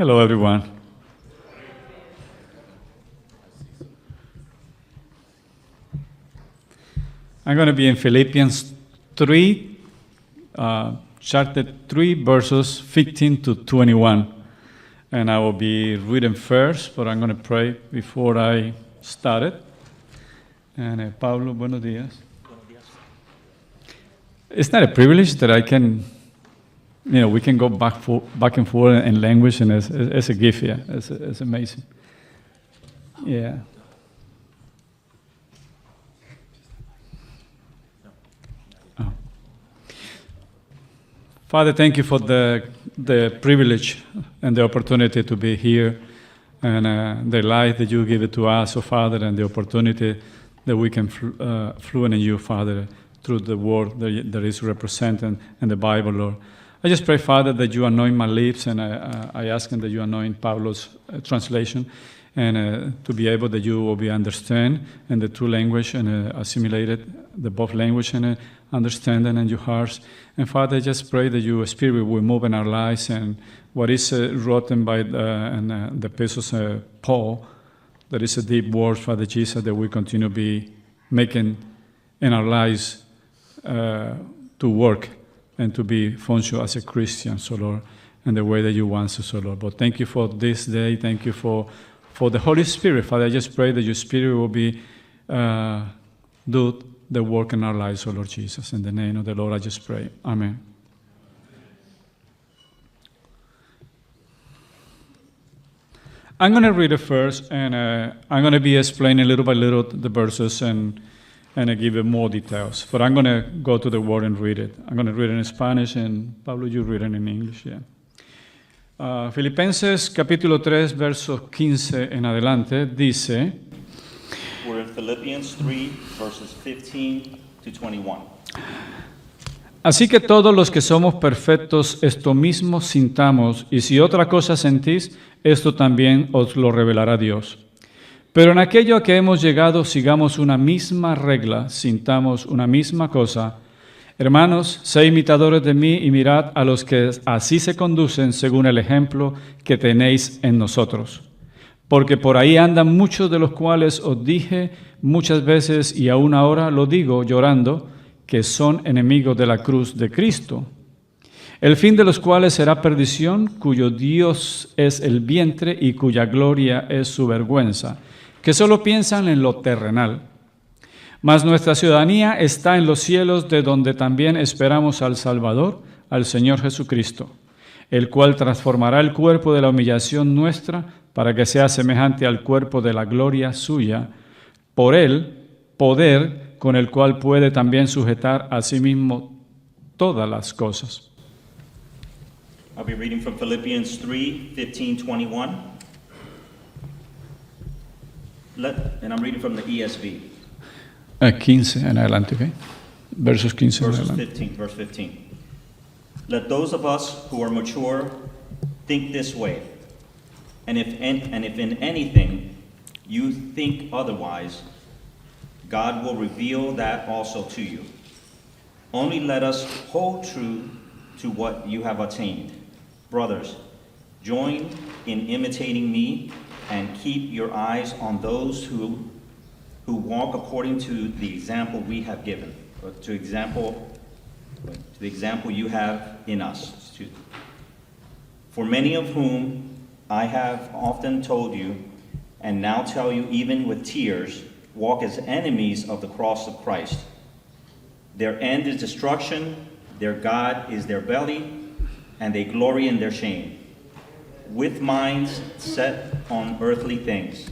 Hello, everyone. I'm going to be in Philippians 3, chapter 3, verses 15 to 21. And I will be reading first, but I'm going to pray before I start it. And Pablo, buenos días. It's not a privilege that I can, we can go back and forth in language, and it's a gift, yeah. It's amazing. Yeah. Oh. Father, thank you for the privilege and the opportunity to be here, and the life that you give it to us, oh Father, and the opportunity that we can fluent in you, Father, through the word that is represented in the Bible, Lord. I just pray, Father, that you anoint my lips, and I ask that you anoint Pablo's translation, and to be able that you will be understand in the true language and assimilated the both language and understanding in your hearts. And Father, I just pray that your Spirit will move in our lives, and what is written by the epistles of Paul, that is a deep word, Father Jesus, that we continue to be making in our lives to work and to be functional as a Christian, so Lord, in the way that you want us, so Lord. But thank you for this day. Thank you for the Holy Spirit, Father. I just pray that your Spirit will be do the work in our lives, oh Lord Jesus. In the name of the Lord, I just pray. Amen. I'm going to read it first, and I'm going to be explaining little by little the verses and I give you more details. But I'm going to go to the word and read it. I'm going to read it in Spanish, and Pablo, you read it in English, yeah. Filipenses capítulo 3, versos 15 en adelante, dice... We're in Philippians 3, verses 15 to 21. Así que todos los que somos perfectos, esto mismo sintamos, y si otra cosa sentís, esto también os lo revelará Dios. Pero en aquello a que hemos llegado, sigamos una misma regla, sintamos una misma cosa. Hermanos, sed imitadores de mí y mirad a los que así se conducen según el ejemplo que tenéis en nosotros. Porque por ahí andan muchos de los cuales os dije muchas veces y aún ahora lo digo llorando, que son enemigos de la cruz de Cristo, el fin de los cuales será perdición, cuyo Dios es el vientre y cuya gloria es su vergüenza, que solo piensan en lo terrenal. Mas nuestra ciudadanía está en los cielos, de donde también esperamos al Salvador, al Señor Jesucristo, el cual transformará el cuerpo de la humillación nuestra para que sea semejante al cuerpo de la gloria suya, por el poder con el cual puede también sujetar a sí mismo todas las cosas. I'll be reading from Philippians 3, 15, 21. And I'm reading from the ESV. 15 en adelante, ¿ok? Versos 15 en adelante. Verse 15. Let those of us who are mature think this way, and if in anything you think otherwise, God will reveal that also to you. Only let us hold true to what you have attained. Brothers, join in imitating me and keep your eyes on those who walk according to the example we have given, or to the example you have in us. For many of whom I have often told you, and now tell you even with tears, walk as enemies of the cross of Christ. Their end is destruction, their God is their belly, and they glory in their shame, with minds set on earthly things.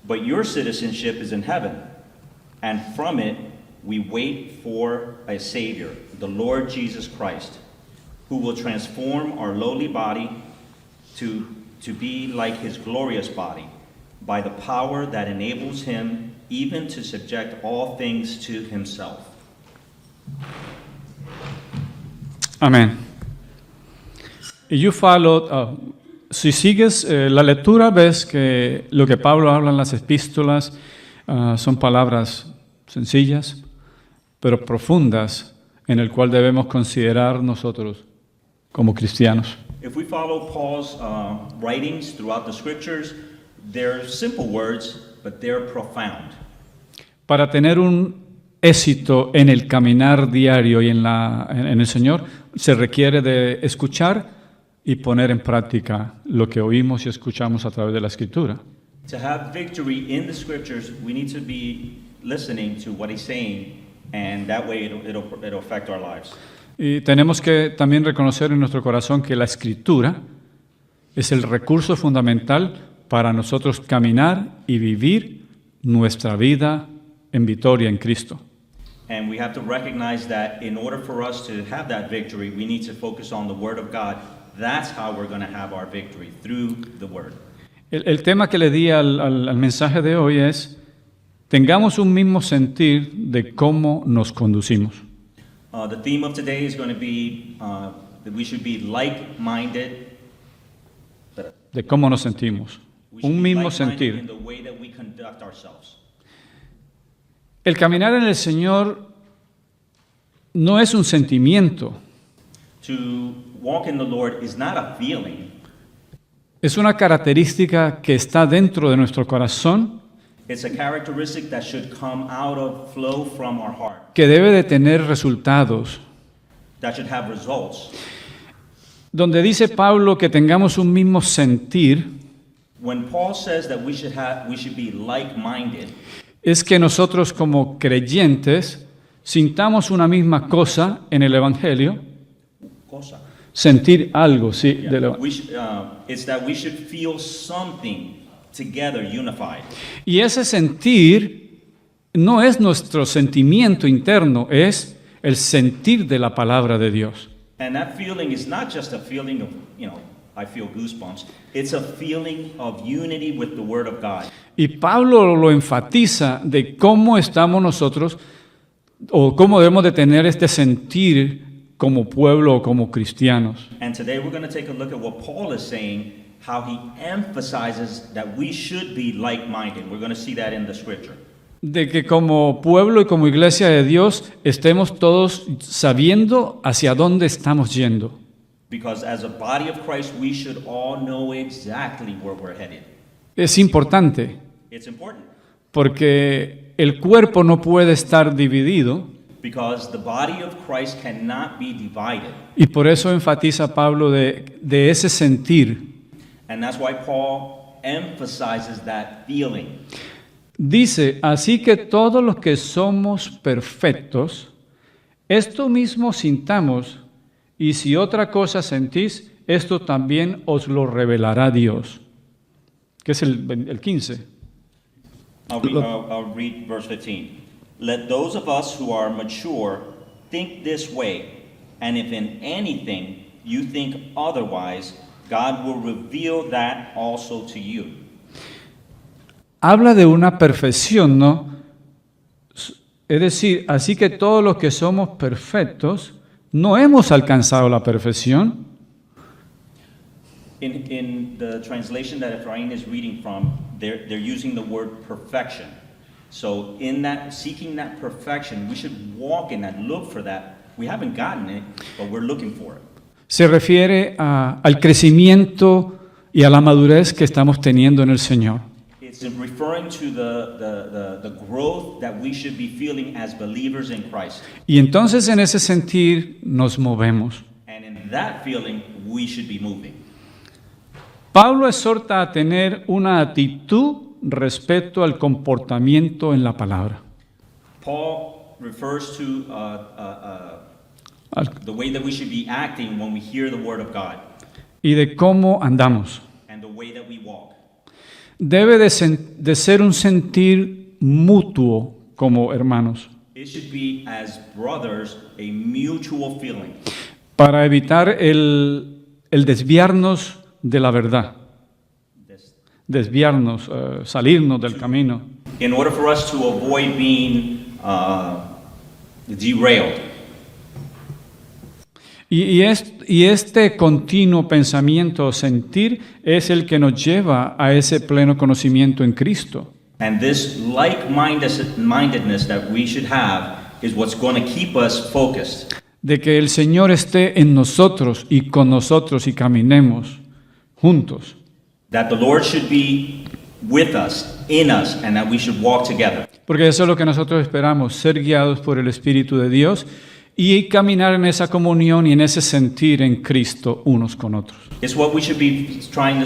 But your citizenship is in heaven, and from it we wait for a Savior, the Lord Jesus Christ, who will transform our lowly body to be like his glorious body, by the power that enables him even to subject all things to himself. Amén. Y you follow, si sigues la lectura, ves que lo que Pablo habla en las epístolas son palabras sencillas, pero profundas, en el cual debemos considerar nosotros como cristianos. If we follow Paul's writings throughout the scriptures, they're simple words, but they're profound. Para tener un éxito en el caminar diario y en el Señor, se requiere de escuchar y poner en práctica lo que oímos y escuchamos a través de la Escritura. To have victory in the scriptures, we need to be listening to what he's saying, and that way it'll affect our lives. Y tenemos que también reconocer en nuestro corazón que la Escritura es el recurso fundamental para nosotros caminar y vivir nuestra vida en victoria en Cristo. And we have to recognize that in order for us to have that victory, we need to focus on the Word of God. That's how we're going to have our victory, through the Word. El tema que le di al mensaje de hoy es: tengamos un mismo sentir de cómo nos conducimos. The theme of today is going to be that we should be like-minded. De cómo nos sentimos. We should Un be mismo like-minded sentir. in the way that we conduct ourselves. El caminar en el Señor no es un sentimiento, To walk in the Lord is not a feeling. es una característica que está dentro de nuestro corazón, It's a characteristic that should flow from our heart, que debe de tener resultados. that should have results. Donde dice Pablo que tengamos un mismo sentir, When Paul says that we should be like-minded, es que nosotros como creyentes sintamos una misma cosa en el Evangelio, cosa. sentir algo, sí, Yeah. del It's that we should feel something together, unified. Y ese sentir no es nuestro sentimiento interno, es el sentir de la palabra de Dios. And that feeling is not just a feeling of, I feel goosebumps. It's a feeling of unity with the Word of God. Y Pablo lo enfatiza de cómo estamos nosotros o cómo debemos de tener este sentir como pueblo o como cristianos. And today we're going to take a look at what Paul is saying, how he emphasizes that we should be like-minded. We're going to see that in the scripture. De que como pueblo y como iglesia de Dios estemos todos sabiendo hacia dónde estamos yendo. Because as a body of Christ, we should all know exactly where we're headed. Es importante It's important porque el cuerpo no puede estar dividido because the body of Christ cannot be divided. y por eso enfatiza Pablo de ese sentir. And that's why Paul emphasizes that feeling. Dice, así que todos los que somos perfectos, esto mismo sintamos, y si otra cosa sentís, esto también os lo revelará Dios. Que es el 15. I'll read verse 15. Let those of us who are mature think this way, and if in anything you think otherwise, God will reveal that also to you. Habla de una perfección, ¿no? Es decir, así que todos los que somos perfectos, no hemos alcanzado la perfección. In the translation that Ephraim is reading from, they're using the word perfection. So in that, seeking that perfection, we should walk in that, look for that. We haven't gotten it, but we're looking for it. Se refiere al crecimiento y a la madurez que estamos teniendo en el Señor. It's referring to the growth that we should be feeling as believers in Christ. Y entonces en ese sentir nos movemos. And in that feeling, we should be moving. Pablo exhorta a tener una actitud respecto al comportamiento en la palabra. Paul refers to the way that we should be acting when we hear the word of God Y de cómo andamos. and the way that we walk. Debe de ser un sentir mutuo como hermanos, It should be, as brothers, a mutual feeling para evitar el desviarnos de la verdad, desviarnos, salirnos del camino. in order for us to avoid being derailed. Y este continuo pensamiento o sentir es el que nos lleva a ese pleno conocimiento en Cristo. And this like-mindedness that we should have is what's going to keep us focused. de que el Señor esté en nosotros y con nosotros y caminemos juntos. That the Lord should be with us, in us, and that we should walk together. Porque eso es lo que nosotros esperamos, ser guiados por el Espíritu de Dios y caminar en esa comunión y en ese sentir en Cristo unos con otros. It's what we should be striving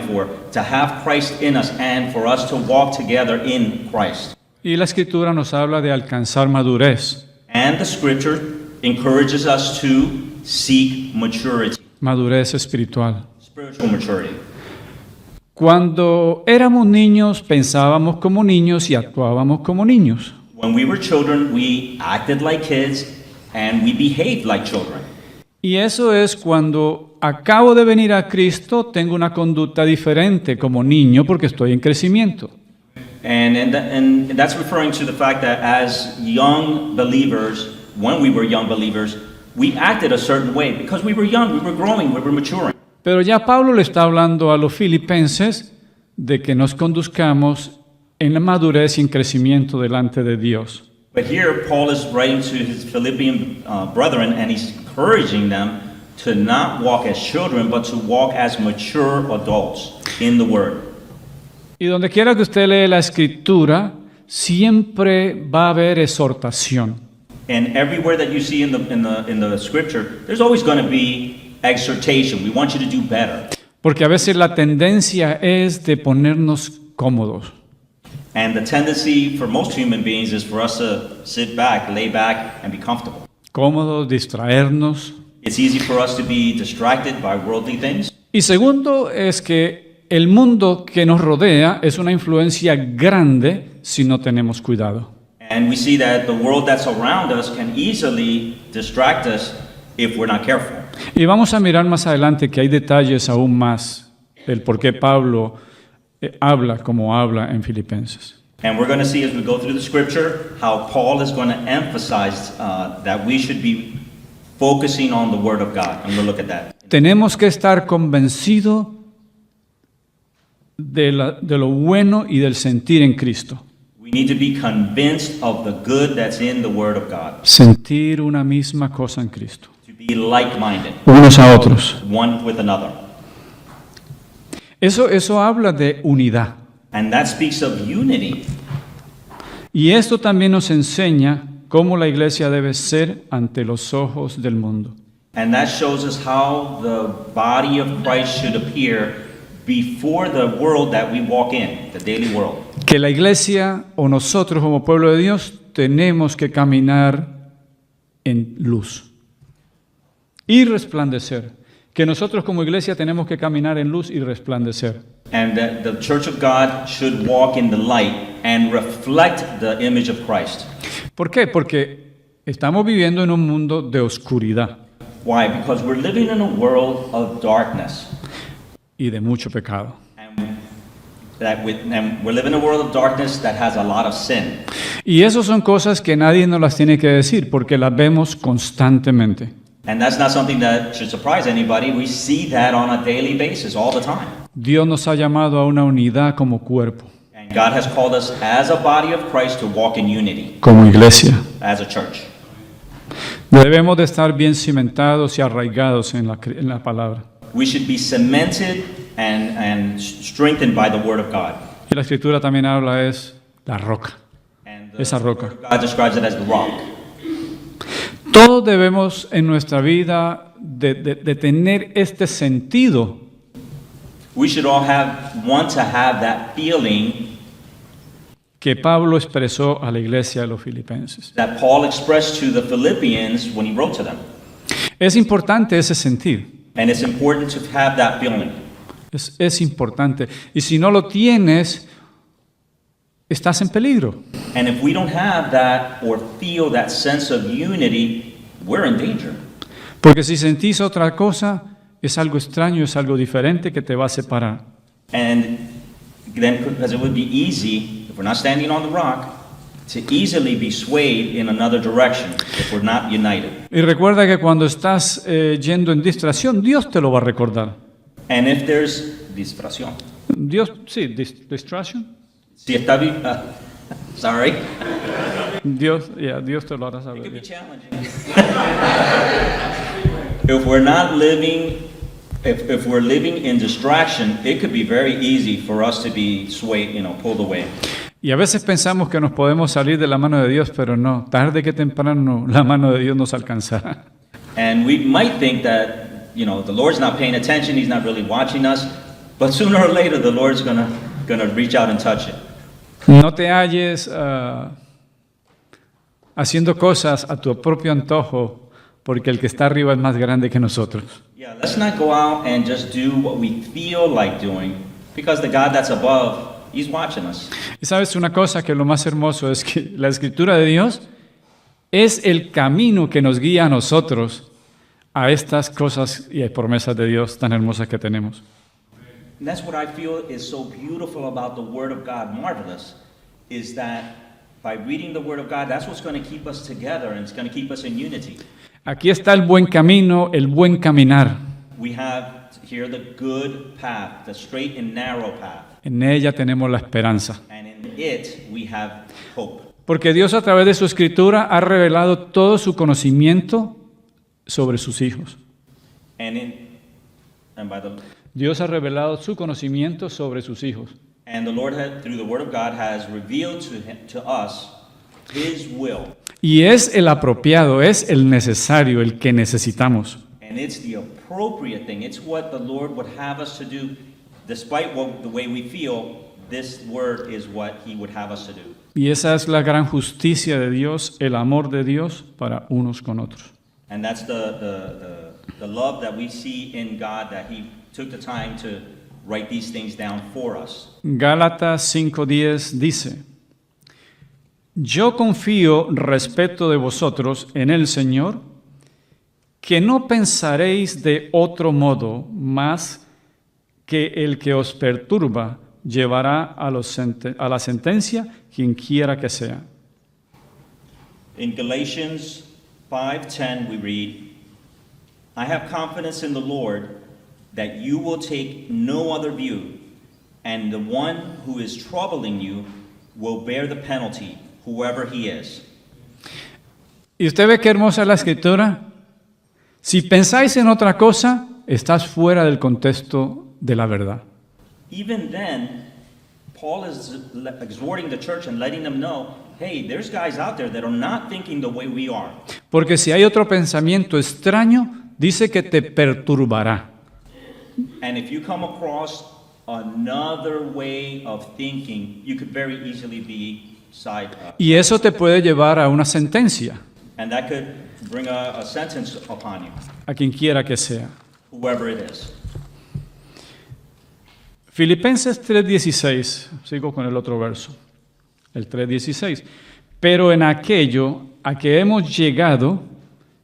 for, to have Christ in us and for us to walk together in Christ. Y la Escritura nos habla de alcanzar madurez. And the Scripture encourages us to seek maturity, Madurez espiritual. spiritual maturity. Cuando éramos niños, pensábamos como niños y actuábamos como niños. When we were children, we acted like kids and we behaved like children. Y eso es cuando acabo de venir a Cristo, tengo una conducta diferente como niño porque estoy en crecimiento. And that's referring to the fact that as young believers, when we were young believers, we acted a certain way because we were young, we were growing, we were maturing. Pero ya Pablo le está hablando a los filipenses de que nos conduzcamos en la madurez y en crecimiento delante de Dios. But here Paul is writing to his Philippian brethren and he's encouraging them to not walk as children but to walk as mature adults in the Word. Y donde quiera que usted lee la Escritura, siempre va a haber exhortación. And everywhere that you see in the Scripture, there's always going to be exhortation. We want you to do better. Porque a veces la tendencia es de ponernos cómodos. And the tendency for most human beings is for us to sit back, lay back, and be comfortable. Cómodos, distraernos. It's easy for us to be distracted by worldly things. Y segundo es que el mundo que nos rodea es una influencia grande si no tenemos cuidado. And we see that the world that's around us can easily distract us if we're not careful. Y vamos a mirar más adelante que hay detalles aún más del por qué Pablo habla como habla en Filipenses. And we're going to see as we go through the Scripture how Paul is going to emphasize that we should be focusing on the Word of God. And we'll look at that. Tenemos que estar convencidos de lo bueno y del sentir en Cristo. We need to be convinced of the good that's in the Word of God. Sentir una misma cosa en Cristo. To be like-minded, Unos a otros. one with another. Eso habla de unidad. And that speaks of unity. Y esto también nos enseña cómo la iglesia debe ser ante los ojos del mundo. And that shows us how the body of Christ should appear before the world that we walk in, the daily world. Que la iglesia o nosotros como pueblo de Dios tenemos que caminar en luz y resplandecer. Que nosotros como iglesia tenemos que caminar en luz y resplandecer. And that the church of God should walk in the light and reflect the image of Christ. ¿Por qué? Porque estamos viviendo en un mundo de oscuridad Why? Because we're living in a world of darkness. y de mucho pecado. And we're living in a world of darkness that has a lot of sin. Y eso son cosas que nadie nos las tiene que decir porque las vemos constantemente. And that's not something that should surprise anybody. We see that on a daily basis all the time. Dios nos ha llamado a una unidad como cuerpo, And God has called us as a body of Christ to walk in unity, como iglesia. as a church. Debemos de estar bien cimentados y arraigados en la palabra. We should be cemented and strengthened by the Word of God. Y la Escritura también habla es la roca. And Esa roca. God describes it as the rock. Todos debemos en nuestra vida de tener este sentido We should all want to have that feeling que Pablo expresó a la iglesia de los filipenses. that Paul expressed to the Philippians when he wrote to them. Es importante ese sentir, And it's important to have that feeling. es importante. Y si no lo tienes, estás en peligro. And if we don't have that or feel that sense of unity, we're in danger. Porque si sentís otra cosa, es algo extraño, es algo diferente que te va a separar. And then, because it would be easy, if we're not standing on the rock, to easily be swayed in another direction if we're not united. Y recuerda que cuando estás yendo en distracción, Dios te lo va a recordar. And if there's distracción. Dios, sí, distracción. Si está sorry. Dios te lo hará It saber. could be challenging. If we're not living, if we're living in distraction, it could be very easy for us to be swayed, pulled away. Y a veces pensamos que nos podemos salir de la mano de Dios, pero no, tarde que temprano la mano de Dios nos alcanzará. And we might think that, the Lord's not paying attention, He's not really watching us, but sooner or later the Lord's gonna reach out and touch it. No te halles haciendo cosas a tu propio antojo, porque el que está arriba es más grande que nosotros. Yeah, let's not go out and just do what we feel like doing, because the God that's above, He's watching us. Y sabes una cosa que lo más hermoso es que la Escritura de Dios es el camino que nos guía a nosotros a estas cosas y promesas de Dios tan hermosas que tenemos. And that's what I feel is so beautiful about the Word of God, marvelous, is that by reading the Word of God, that's what's going to keep us together and it's going to keep us in unity. Aquí está el buen camino, el buen caminar. We have here the good path, the straight and narrow path, En ella tenemos la esperanza. and in it we have hope. Porque Dios a través de su Escritura ha revelado todo su conocimiento sobre sus hijos. And by the Dios ha revelado su conocimiento sobre sus hijos. And the Lord, through the Word of God, has revealed to us His will. Y es el apropiado, es el necesario, el que necesitamos. And it's the appropriate thing. It's what the Lord would have us to do. Despite the way we feel, this Word is what He would have us to do. Y esa es la gran justicia de Dios, el amor de Dios para unos con otros. And that's the love that we see in God, that He took the time to write these things down for us. Gálatas 5:10 dice: Yo confío respecto de vosotros en el Señor, que no pensaréis de otro modo más que el que os perturba llevará a la sentencia quien quiera que sea. In Galatians 5:10 we read, I have confidence in the Lord that you will take no other view, and the one who is troubling you will bear the penalty, whoever he is. ¿Y usted ve qué hermosa es la Escritura? Si pensáis en otra cosa, estás fuera del contexto de la verdad. Even then, Paul is exhorting the church and letting them know, hey, there's guys out there that are not thinking the way we are. Porque si hay otro pensamiento extraño, dice que te perturbará. And if you come across another way of thinking, you could very easily be side up. Y eso te puede llevar a una sentencia, And that could bring a sentence upon you, a quien quiera que sea. whoever it is. Filipenses 3:16, sigo con el otro verso, el 3:16. Pero en aquello a que hemos llegado,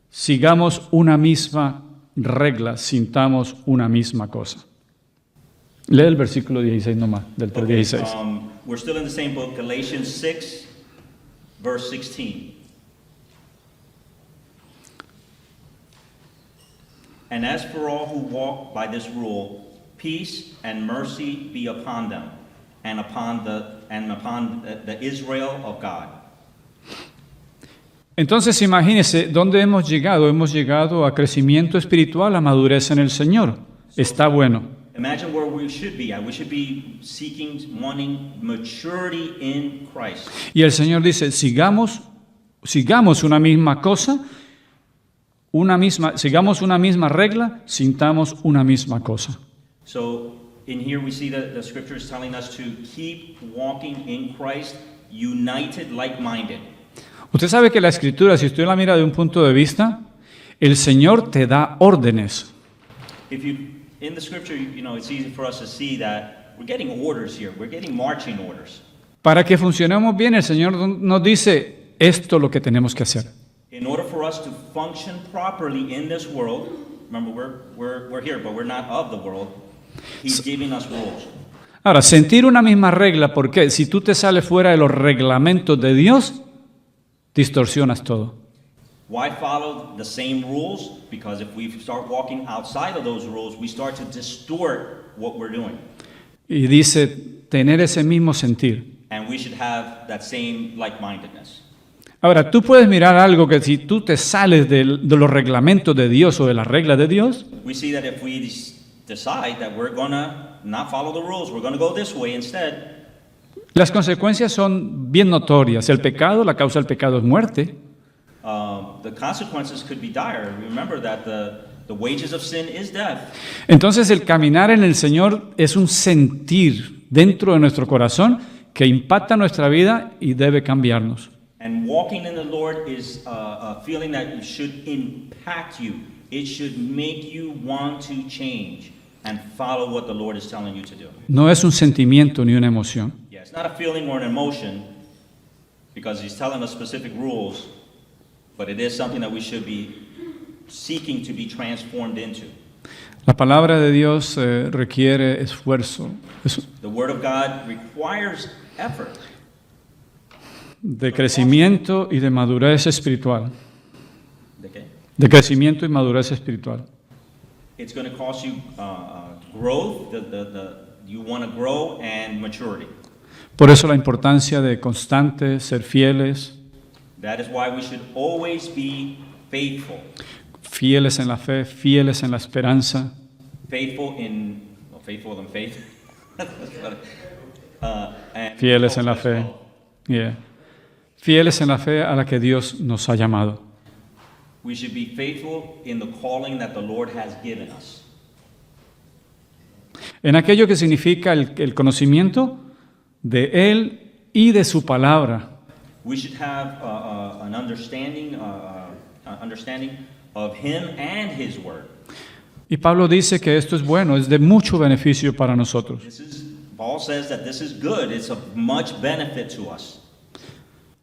sigamos una misma regla, sintamos una misma cosa. Lee el versículo 16 nomás, del 3:16. We're still in the same book, Galatians 6, verse 16. And as for all who walk by this rule, peace and mercy be upon them, and upon the Israel of God. Entonces imagínese dónde hemos llegado. Hemos llegado a crecimiento espiritual, a madurez en el Señor. Está bueno. Imagine where we should be at. We should be seeking, wanting maturity in Christ. Y el Señor dice, sigamos una misma cosa, sigamos una misma regla, sintamos una misma cosa. So in here we see that the scripture is telling us to keep walking in Christ, united, like-minded. Usted sabe que la Escritura, si usted la mira de un punto de vista, el Señor te da órdenes. In the scripture, it's easy for us to see that we're getting orders here. We're getting marching orders. Para que funcionemos bien, el Señor nos dice, esto es lo que tenemos que hacer. In order for us to function properly in this world, remember we're here, but we're not of the world. He's giving us rules. Ahora, sentir una misma regla, porque si tú te sales fuera de los reglamentos de Dios, distorsionas todo. Why follow the same rules? Because if we start walking outside of those rules, we start to distort what we're doing. Y dice, tener ese mismo sentir. And we should have that same like-mindedness. Ahora, tú puedes mirar algo que si tú te sales de los reglamentos de Dios o de las reglas de Dios, We see that if we decide that we're going to not follow the rules, we're going to go this way instead, las consecuencias son bien notorias. El pecado, la causa del pecado es muerte. the consequences could be dire. Remember that the wages of sin is death. Entonces el caminar en el Señor es un sentir dentro de nuestro corazón que impacta nuestra vida y debe cambiarnos. And walking in the Lord is a feeling that it should impact you. It should make you want to change and follow what the Lord is telling you to do. No es un sentimiento ni una emoción. Yeah, it's not a feeling or an emotion because He's telling us specific rules, but it is something that we should be seeking to be transformed into. La palabra de Dios requiere esfuerzo, The Word of God requires effort. de crecimiento y de madurez espiritual. ¿De qué? De crecimiento y madurez espiritual. It's going to cost you growth. You want to grow and maturity. Por eso la importancia de constante, ser fieles, That is why we should always be faithful. fieles en la fe, fieles en la esperanza, Faithful in faith. And fieles en la fe. Yeah. Fieles en la fe a la que Dios nos ha llamado. We should be faithful in the calling that the Lord has given us. En aquello que significa el conocimiento de Él y de su palabra. We should have an understanding of Him and His Word. Y Pablo dice que esto es bueno, es de mucho beneficio para nosotros. Paul says that this is good. It's of much benefit to us.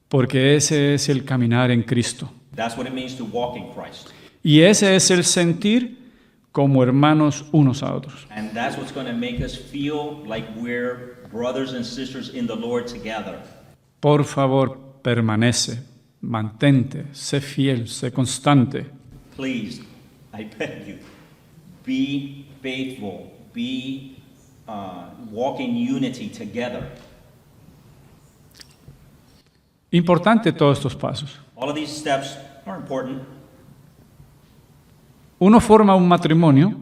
Porque ese es el caminar en Cristo. That's what it means to walk in Christ. Y ese es el sentir como hermanos unos a otros. And that's what's going to make us feel like we're brothers and sisters in the Lord together. Por favor, permanece, mantente, sé fiel, sé constante. Please, I beg you, be faithful, walk in unity together. Importante todos estos pasos. All of these steps are important. Uno forma un matrimonio,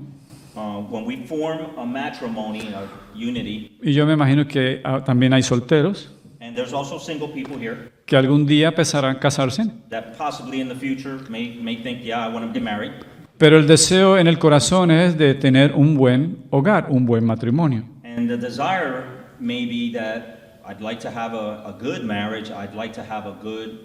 When we form a matrimony of unity, y yo me imagino que también hay solteros, and there's also single people here que algún día empezarán a casarse, that possibly in the future may think, yeah, I want to get married. pero el deseo en el corazón es de tener un buen hogar, un buen matrimonio. And the desire may be that I'd like to have a good marriage, I'd like to have a good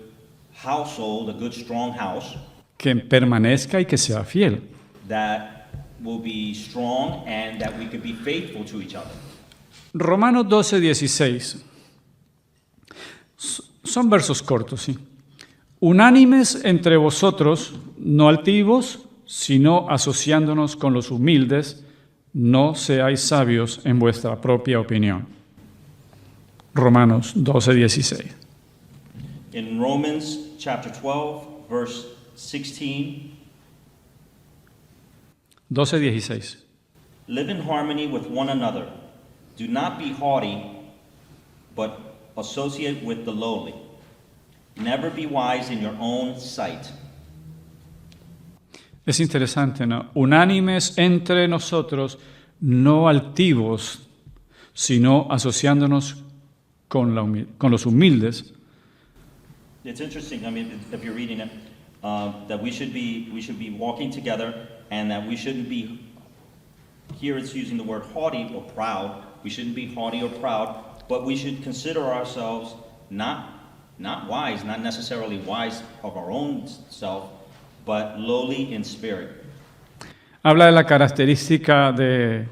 household, a good strong house Que permanezca y que sea fiel. that will be strong and that we could be faithful to each other. Romanos 12:16. Son versos cortos, sí. Unánimes entre vosotros, no altivos, sino asociándonos con los humildes, no seáis sabios en vuestra propia opinión. Romanos 12:16. In Romans chapter 12, verse 16, 12:16. live in harmony with one another. Do not be haughty, but associate with the lowly. Never be wise in your own sight. Es interesante, ¿no? Unánimes entre nosotros, no altivos, sino asociándonos con los humildes. It's interesting. I mean, if you're reading it, that we should be walking together, and that we shouldn't be. Here it's using the word haughty or proud. We shouldn't be haughty or proud, but we should consider ourselves not wise, not necessarily wise of our own self, but lowly in spirit. Habla de la característica de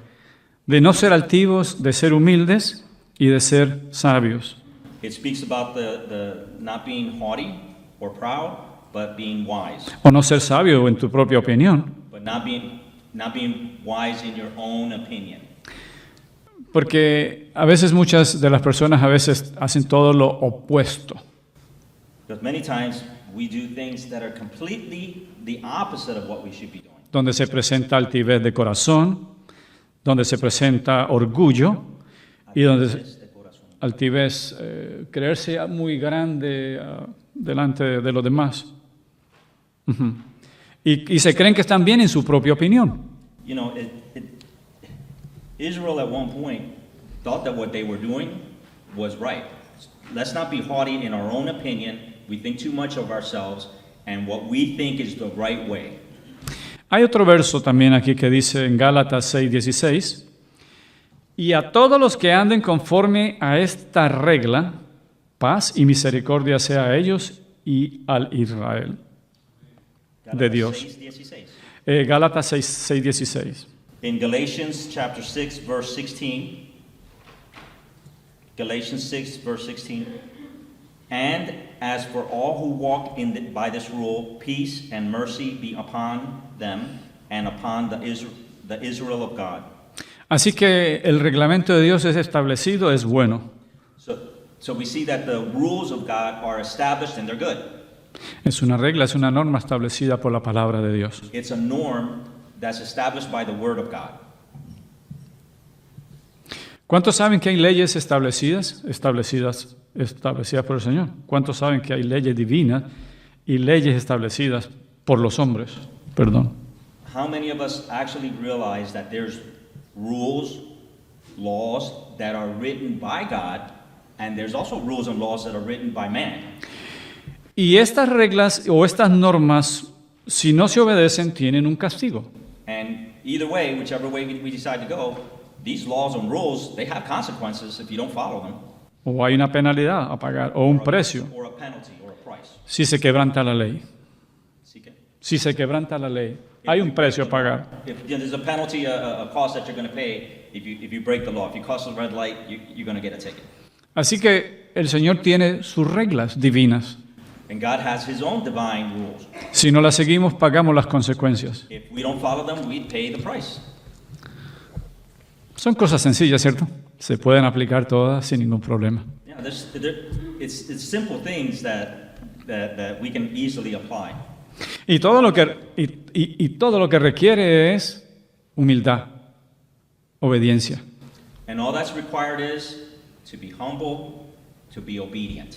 no ser altivos, de ser humildes y de ser sabios. It speaks about the not being haughty or proud, but being wise. O no ser sabio en tu propia opinión. But not being wise in your own opinion. Porque a veces muchas de las personas a veces hacen todo lo opuesto. Because many times we do things that are completely the opposite of what we should be doing. Donde se presenta altivez de corazón, donde se presenta orgullo y donde altivez, creerse muy grande delante de los demás. Ujú. Y se creen que están bien en su propia opinión. You know, Israel at one point thought that what they were doing was right. Let's not be haughty in our own opinion. We think too much of ourselves and what we think is the right way. Hay otro verso también aquí que dice en Gálatas 6:16, y a todos los que anden conforme a esta regla, paz y misericordia sea a ellos y al Israel de Dios. 6:16. Gálatas 6:16. In Galatians chapter 6, verse 16, Galatians 6, verse 16, and as for all who walk by this rule, peace and mercy be upon them and upon the Israel of God. Así que el reglamento de Dios es establecido, es bueno. So we see that the rules of God are established and they're good. Es una regla, es una norma establecida por la palabra de Dios. It's a norm that's established by the Word of God. ¿Cuántos saben que hay leyes establecidas por el Señor? ¿Cuántos saben que hay leyes divinas y leyes establecidas por los hombres? Perdón. How many of us actually realize that there's rules, laws that are written by God, and there's also rules and laws that are written by man? Y estas reglas o estas normas, si no se obedecen, tienen un castigo. And either way, whichever way we decide to go, these laws and rules, they have consequences if you don't follow them. O hay una penalidad a pagar, o un precio, Or a penalty, or a price. si se quebranta la ley. See, okay? Si se quebranta la ley, hay un precio a pagar. If there's a penalty, a cost that you're going to pay if you break the law. If you cross the red light, you're going to get a ticket. Así que el Señor tiene sus reglas divinas. And God has His own divine rules. Si no las seguimos, pagamos las consecuencias. If we don't follow them, we pay the price. Son cosas sencillas, ¿cierto? Se pueden aplicar todas sin ningún problema. Yeah, it's simple things that we can easily apply. Y todo lo que requiere es humildad, obediencia. And all that's required is to be humble, to be obedient.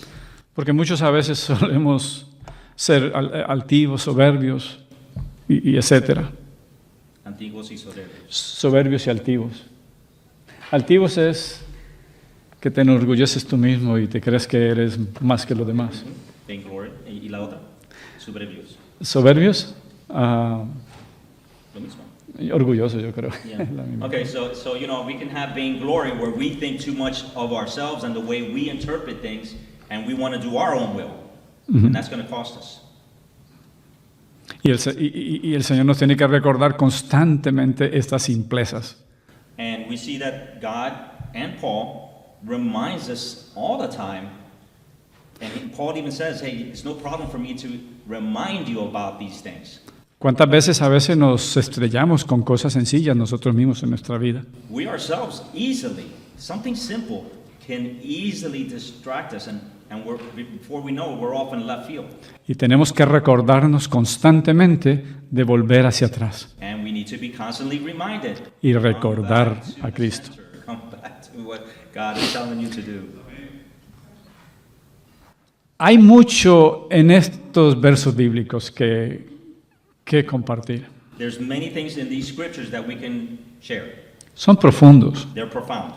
Porque muchos a veces solemos ser altivos, soberbios y etcétera. Antiguos y soberbios. Soberbios y altivos. Altivos es que te enorgulleces tú mismo y te crees que eres más que los demás. Vainglory. ¿Y la otra? Soberbios. Soberbios, Lo mismo. orgullosos yo creo. Yeah. La misma. Okay, so we can have vainglory where we think too much of ourselves and the way we interpret things, and we want to do our own will, and that's going to cost us. Y el Señor nos tiene que recordar constantemente estas simplezas. And we see that God and Paul reminds us all the time, and Paul even says, "Hey, it's no problem for me to remind you about these things." ¿Cuántas veces a veces nos estrellamos con cosas sencillas nosotros mismos en nuestra vida? We ourselves easily, something simple can easily distract us, and before we know it, we're off in left field. Y tenemos que recordarnos constantemente de volver hacia atrás And we need to be constantly reminded. y recordar Come back to a the Cristo. center. Come back to what God is telling you to do. Hay mucho en estos versos bíblicos que compartir. There's many things in these scriptures that we can share. Son profundos. They're profound.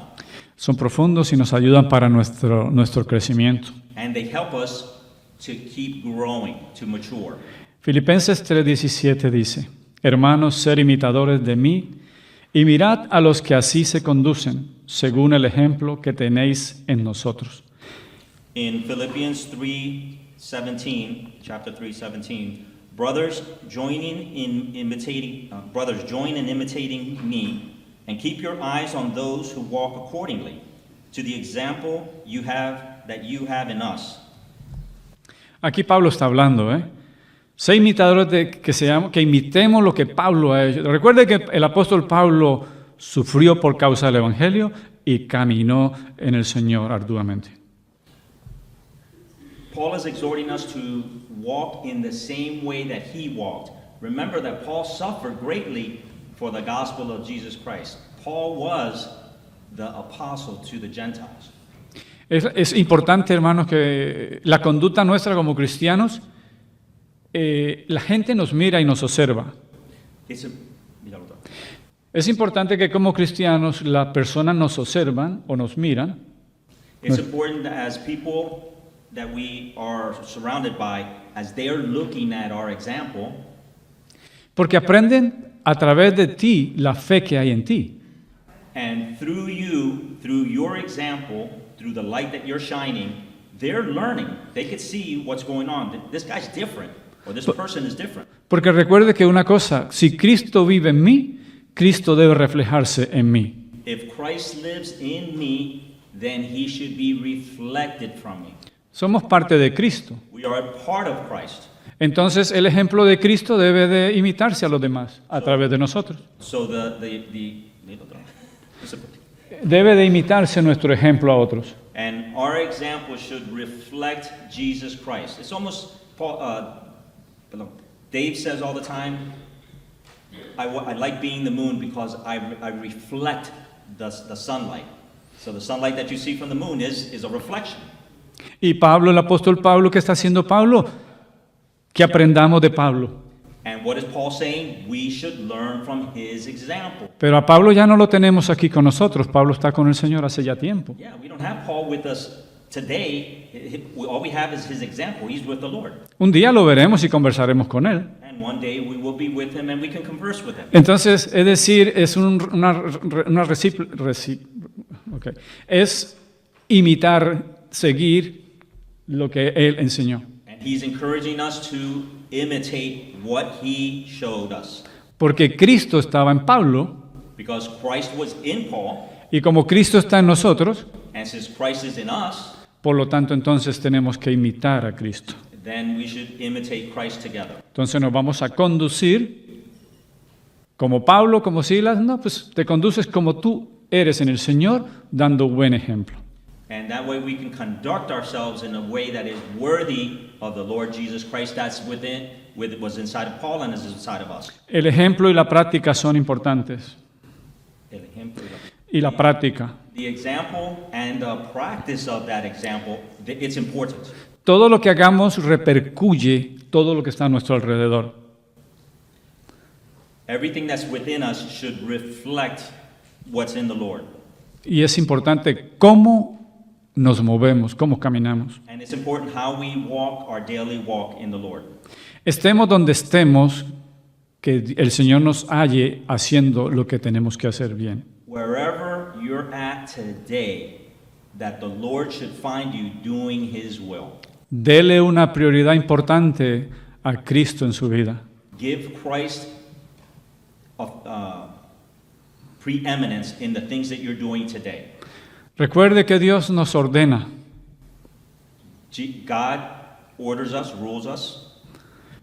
Son profundos y nos ayudan para nuestro crecimiento. And they help us to keep growing, to mature. Filipenses 3:17 dice, hermanos, ser imitadores de mí y mirad a los que así se conducen, según el ejemplo que tenéis en nosotros. In Philippians 3:17, chapter 3:17, brothers, join in imitating me, and keep your eyes on those who walk accordingly to the example you have in us. Aquí Pablo está hablando, Sé imitadores que imitemos lo que Pablo ha hecho. Recuerde que el apóstol Pablo sufrió por causa del evangelio y caminó en el Señor arduamente. Paul is exhorting us to walk in the same way that he walked. Remember that Paul suffered greatly for the gospel of Jesus Christ. Paul was the apostle to the Gentiles. Es importante, hermanos, que la conducta nuestra como cristianos, la gente nos mira y nos observa. Mira, otra. Es importante que como cristianos las personas nos observan o nos miran, It's important that as people that we are surrounded by, as they are looking at our example, porque aprenden a través de ti la fe que hay en ti. and through you, through your example, through the light that you're shining, they're learning. They could see what's going on. This guy's different, or this person is different. Porque recuerde que una cosa, si Cristo vive en mí, Cristo debe reflejarse en mí. If Christ lives in me, then he should be reflected from me. Somos parte de Cristo. We are a part of Christ. Entonces el ejemplo de Cristo debe de imitarse a los demás a través de nosotros. So Debe de imitarse nuestro ejemplo a otros. and our example should reflect Jesus Christ. It's almost Dave says all the time, I like being the moon because I reflect the sunlight. So the sunlight that you see from the moon is a reflection. Y Pablo, el apóstol Pablo, ¿qué está haciendo Pablo? Que aprendamos de Pablo. And what is Paul saying? We should learn from his example. Pero a Pablo ya no lo tenemos aquí con nosotros. Pablo está con el Señor hace ya tiempo. Yeah, we don't have Paul with us today. All we have is his example. He's with the Lord. Un día lo veremos y conversaremos con él. And one day we will be with him and we can converse with him. Entonces, es decir, es es imitar, seguir lo que él enseñó. And he's encouraging us to imitate what he showed us. Porque Cristo estaba en Pablo, Because Christ was in Paul, y como Cristo está en nosotros, and since Christ is in us, por lo tanto entonces tenemos que imitar a Cristo. then we should imitate Christ together. Entonces nos vamos a conducir como Pablo, como Silas. No, pues te conduces como tú eres en el Señor, dando buen ejemplo. And that way we can conduct ourselves in a way that is worthy of the Lord Jesus Christ. That's was inside of Paul and is inside of us. El ejemplo y la práctica son importantes. El ejemplo Y la práctica. The example and the practice of that example, it's important. Todo lo que hagamos repercuye todo lo que está a nuestro alrededor. Everything that's within us should reflect what's in the Lord. Y es importante cómo nos movemos, cómo caminamos. And it's important how we walk our daily walk in the Lord. Estemos donde estemos, que el Señor nos halle haciendo lo que tenemos que hacer bien. Wherever you're at today, that the Lord should find you doing His will. Dele una prioridad importante a Cristo en su vida. Give Christ preeminence in the things that you're doing today. Recuerde que Dios nos ordena God orders us, rules us,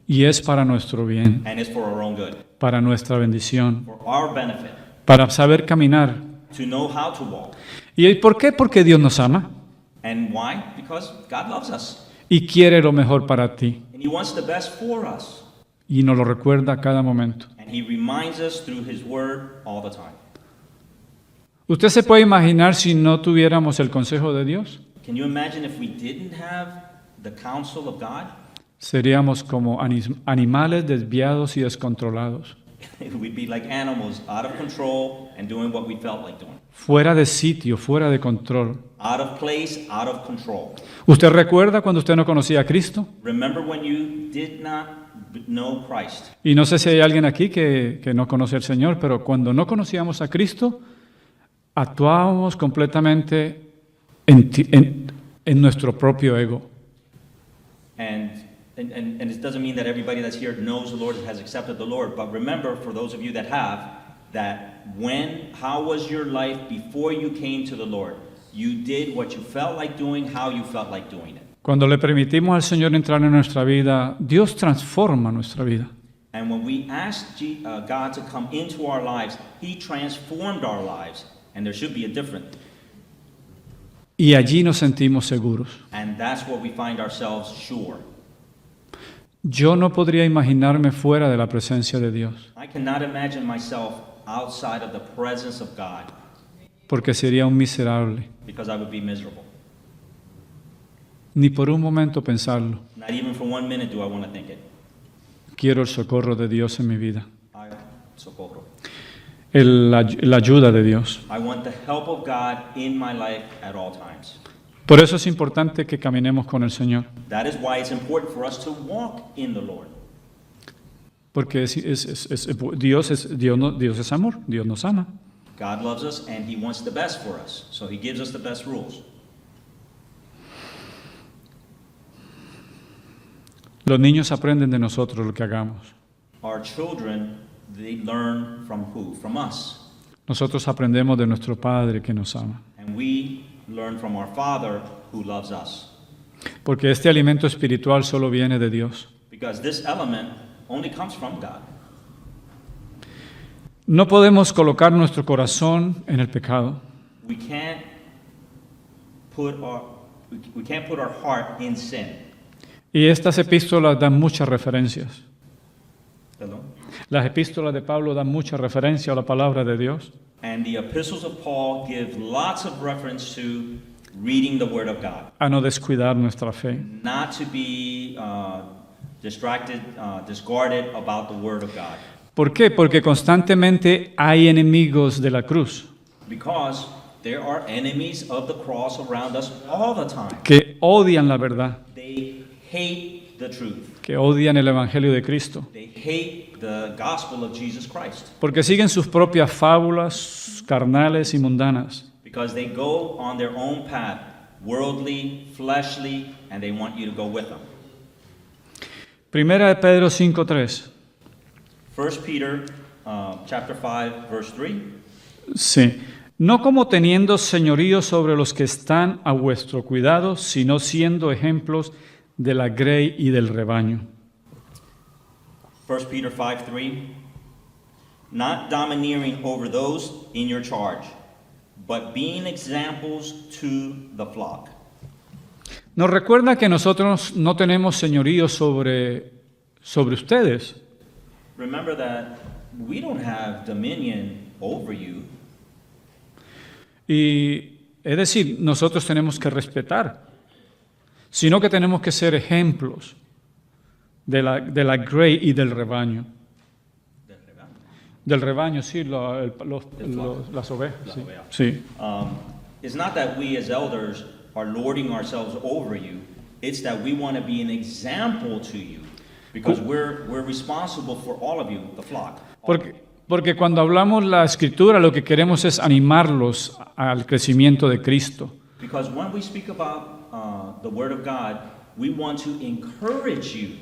y es para nuestro bien, and it's for our own good, para nuestra bendición, for our benefit, para saber caminar. to know how to walk. ¿Y por qué? Porque Dios nos ama And why? Because God loves us, y quiere lo mejor para ti and He wants the best for us, y nos lo recuerda a cada momento. and He reminds us through His Word all the time. ¿Usted se puede imaginar si no tuviéramos el consejo de Dios? Can you imagine if we didn't have the counsel of God? Seríamos como animales desviados y descontrolados, We'd be like animals, out of control and doing what we felt like doing. fuera de sitio, fuera de control. Out of place, out of control. ¿Usted recuerda cuando usted no conocía a Cristo? Remember when you did not know Christ? Y no sé si hay alguien aquí que no conoce al Señor, pero cuando no conocíamos a Cristo, actuábamos completamente en nuestro propio ego. And it doesn't mean that everybody that's here knows the Lord, has accepted the Lord, but remember, for those of you that have, that how was your life before you came to the Lord? You did what you felt like doing, how you felt like doing it. Cuando le permitimos al Señor entrar en nuestra vida, Dios transforma nuestra vida. And when we asked God to come into our lives, He transformed our lives, and there should be a difference. Y allí nos sentimos seguros. And that's where we find ourselves sure. Yo no podría imaginarme fuera de la presencia de Dios, I cannot imagine myself outside of the presence of God, porque sería un miserable. because I would be miserable. Ni por un momento pensarlo. Not even for 1 minute do I want to think it. Quiero el socorro de Dios en mi vida. Socorro. La ayuda de Dios. I want the help of God in my life at all times. Por eso es importante que caminemos con el Señor. That is why it's important for us to walk in the Lord. Porque Dios es amor, Dios nos ama. God loves us and He wants the best for us, so He gives us the best rules. Los niños aprenden de nosotros lo que hagamos. Our children, they learn from who? From us. Nosotros aprendemos de nuestro Padre que nos ama. And we learn from our Father who loves us. Porque este alimento espiritual solo viene de Dios. Because this element only comes from God. No podemos colocar nuestro corazón en el pecado. We can't put our heart in sin. Y estas epístolas dan muchas referencias. Perdón? Las epístolas de Pablo dan mucha referencia a la palabra de Dios. And the epistles of Paul give lots of reference to reading the Word of God. A no descuidar nuestra fe. Not to be distracted, discarded about the Word of God. ¿Por qué? Porque constantemente hay enemigos de la cruz Because there are enemies of the cross around us all the time. que odian la verdad, They hate the truth. que odian el Evangelio de Cristo, They hate the gospel of Jesus Christ. porque siguen sus propias fábulas carnales y mundanas. Because they go on their own path, worldly, fleshly, and they want you to go with them. Primera de Pedro 5:3. 1 Peter chapter 5, verse 3. Sí. No como teniendo señorío sobre los que están a vuestro cuidado, sino siendo ejemplos de la grey y del rebaño. 1 Peter 5, 3. Not domineering over those in your charge, but being examples to the flock. Nos recuerda que nosotros no tenemos señorío sobre ustedes. Remember that we don't have dominion over you. Y es decir, nosotros tenemos que respetar, sino que tenemos que ser ejemplos de la grey y del rebaño. Del rebaño, sí, las ovejas. Las Sí. ovejas. Sí. It's not that we as elders are lording ourselves over you. It's that we want to be an example to you. Because we're responsible for all of you, the flock. Porque cuando hablamos la Escritura, lo que queremos es animarlos al crecimiento de Cristo. Because when we speak about the Word of God, we want to encourage you.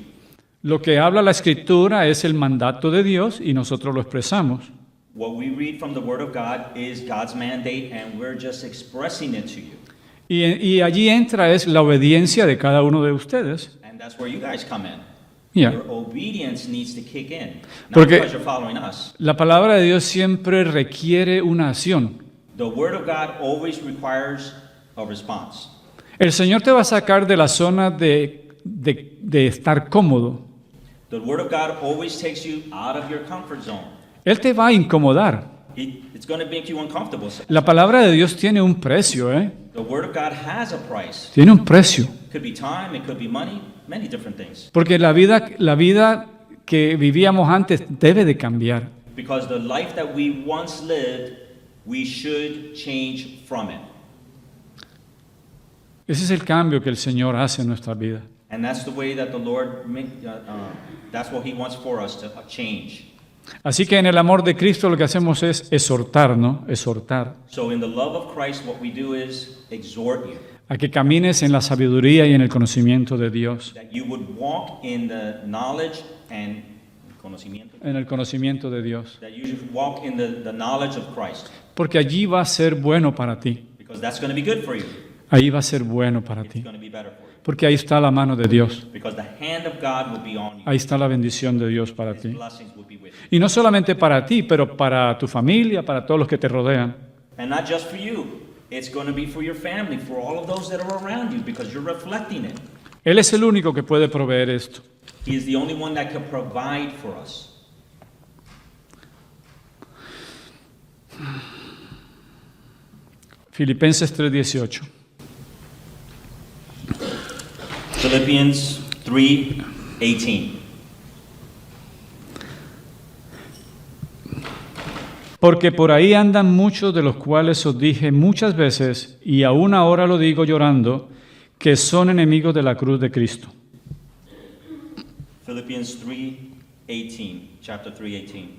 Lo que habla la Escritura es el mandato de Dios y nosotros lo expresamos. What we read from the Word of God is God's mandate, and we're just expressing it to you. Y allí entra es la obediencia de cada uno de ustedes. And that's where you guys come in. Yeah. Your obedience needs to kick in, not Porque because you're following us. la palabra de Dios siempre requiere una acción. The Word of God always requires a response. El Señor te va a sacar de la zona de estar cómodo. The Word of God always takes you out of your comfort zone. Él te va a incomodar. It's going to make you uncomfortable. La palabra de Dios tiene un precio, ¿eh? The Word of God has a price. Tiene un precio. It could be time, it could be money, many different things. Porque la vida que vivíamos antes debe de cambiar. Because the life that we once lived, we should change from it. Ese es el cambio que el Señor hace en nuestra vida. And that's the way that the Lord, that's what He wants for us to change. Así que en el amor de Cristo lo que hacemos es exhortar, ¿no? Exhortar. So in the love of Christ, what we do is exhort you. A que camines en la sabiduría y en el conocimiento de Dios. That you would walk in the knowledge and conocimiento. En el conocimiento de Dios. That you should walk in the knowledge of Christ. Porque allí va a ser bueno para ti. Because that's going to be good for you. Ahí va a ser bueno para It's ti. going to be better for you. Porque ahí está la mano de Dios. Because the hand of God will be on you. Ahí está la bendición de Dios para His ti. blessings will be with you. Y no solamente para ti, pero para tu familia, para todos los que te rodean. And not just for you. It's going to be for your family, for all of those that are around you, because you're reflecting it. Él es el único que puede proveer esto. He is the only one that can provide for us. Filipenses 3:18. Philippians 3:18. Porque por ahí andan muchos de los cuales os dije muchas veces, y aún ahora lo digo llorando, que son enemigos de la cruz de Cristo. Philippians 3:18, chapter 3:18.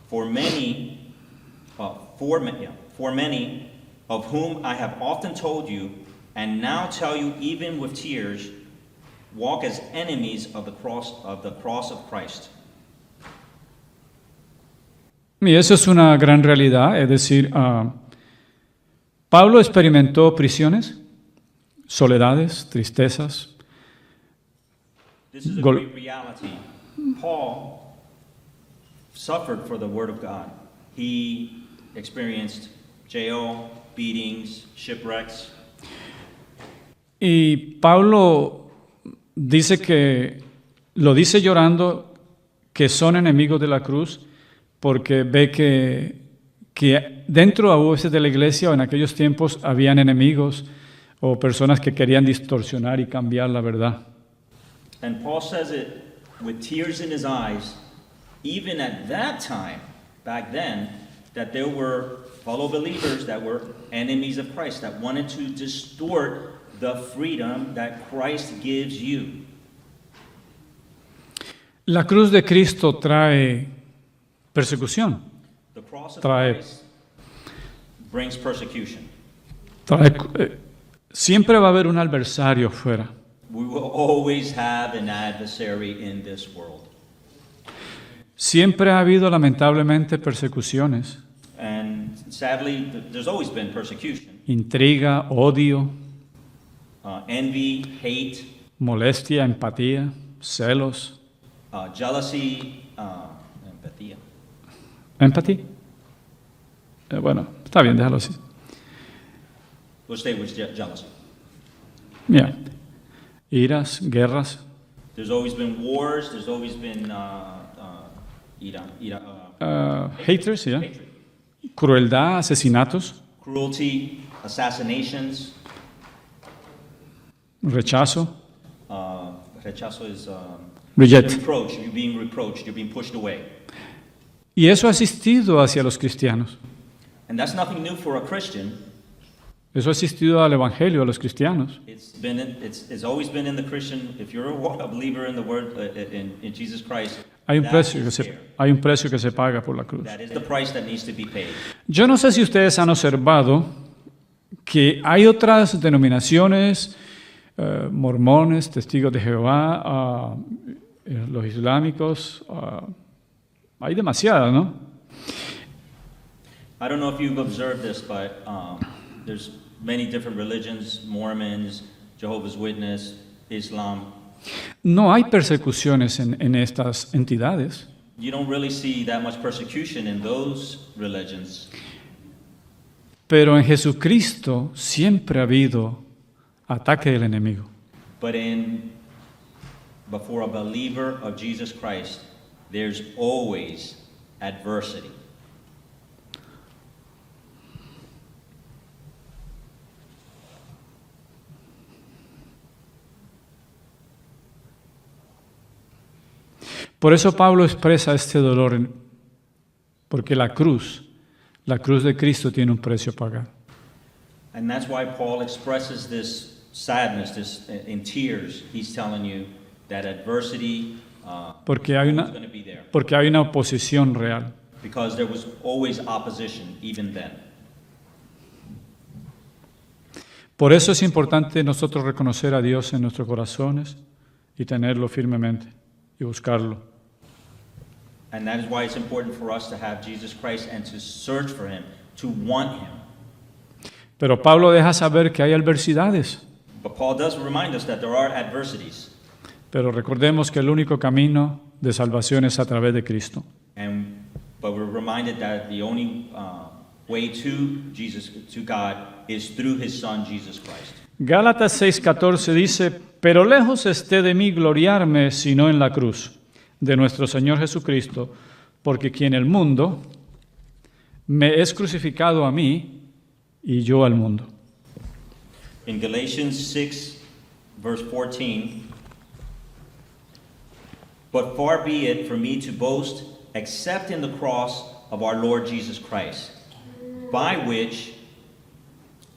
For many of whom I have often told you, and now tell you even with tears, walk as enemies of the cross of Christ. Y eso es una gran realidad, es decir, Pablo experimentó prisiones, soledades, tristezas. This is a Gol- great reality. Paul suffered for the word of God. He experienced jail, beatings, shipwrecks. Y Pablo lo dice llorando, que son enemigos de la cruz, porque ve que dentro a veces de la iglesia o en aquellos tiempos habían enemigos o personas que querían distorsionar y cambiar la verdad. And Paul says it with tears in his eyes, even at that time, back then, that there were fellow believers that were enemies of Christ, that wanted to distort the freedom that Christ gives you. La cruz de Cristo trae persecución, The cross of Trae- Christ brings persecution. siempre va a haber un adversario fuera. We will always have an adversary in this world. Siempre ha habido lamentablemente persecuciones, And sadly, there's always been persecution. intriga, odio, Envy, hate, molestia, empatía, celos. jealousy, empatía. ¿Empatía? Bueno, está bien, déjalo así. We'll stay with jealousy. Mira, iras, guerras, There's always been wars. There's always been haters, ¿ya? hatred, Crueldad, asesinatos, cruelty, assassinations. rechazo, Rechazo is reject. reproach. You're being reproached. You're being pushed away. Y eso ha asistido hacia los cristianos. And that's nothing new for a Christian. Eso ha asistido al evangelio, a los cristianos. It's always been in the Christian. If you're a believer in the Word in Jesus Christ, Hay un that precio is que there. hay un precio que se paga por la cruz. That is the price that needs to be paid. Yo no sé si ustedes han observado que hay otras denominaciones, mormones, testigos de Jehová, los islámicos, hay demasiadas, ¿no? I don't know if you've observed this, but there's many different religions: Mormons, Jehovah's Witness, Islam. No hay persecuciones en estas entidades, You don't really see that much persecution in those religions. pero en Jesucristo siempre ha habido ataque del enemigo. But for a believer of Jesus Christ, there's always adversity. Por eso Pablo expresa este dolor, porque la cruz de Cristo tiene un precio a pagar. And that's why Paul expresses this sadness, this in tears. He's telling you that adversity Porque hay is going to be there. porque hay una oposición real. Because there was always opposition, even then. Por eso es importante nosotros reconocer a Dios en nuestros corazones y tenerlo firmemente y buscarlo. And that is why it's important for us to have Jesus Christ and to search for Him, to want Him. Pero Pablo deja saber que hay adversidades, But Paul does remind us that there are adversities. pero recordemos que el único camino de salvación es a través de Cristo. But we're reminded that the only way to God, is through His Son, Jesus Christ. Gálatas 6:14 dice, pero lejos esté de mí gloriarme sino en la cruz de nuestro Señor Jesucristo, porque quien el mundo me es crucificado a mí y yo al mundo. In Galatians 6, verse 14, But far be it from me to boast except in the cross of our Lord Jesus Christ, by which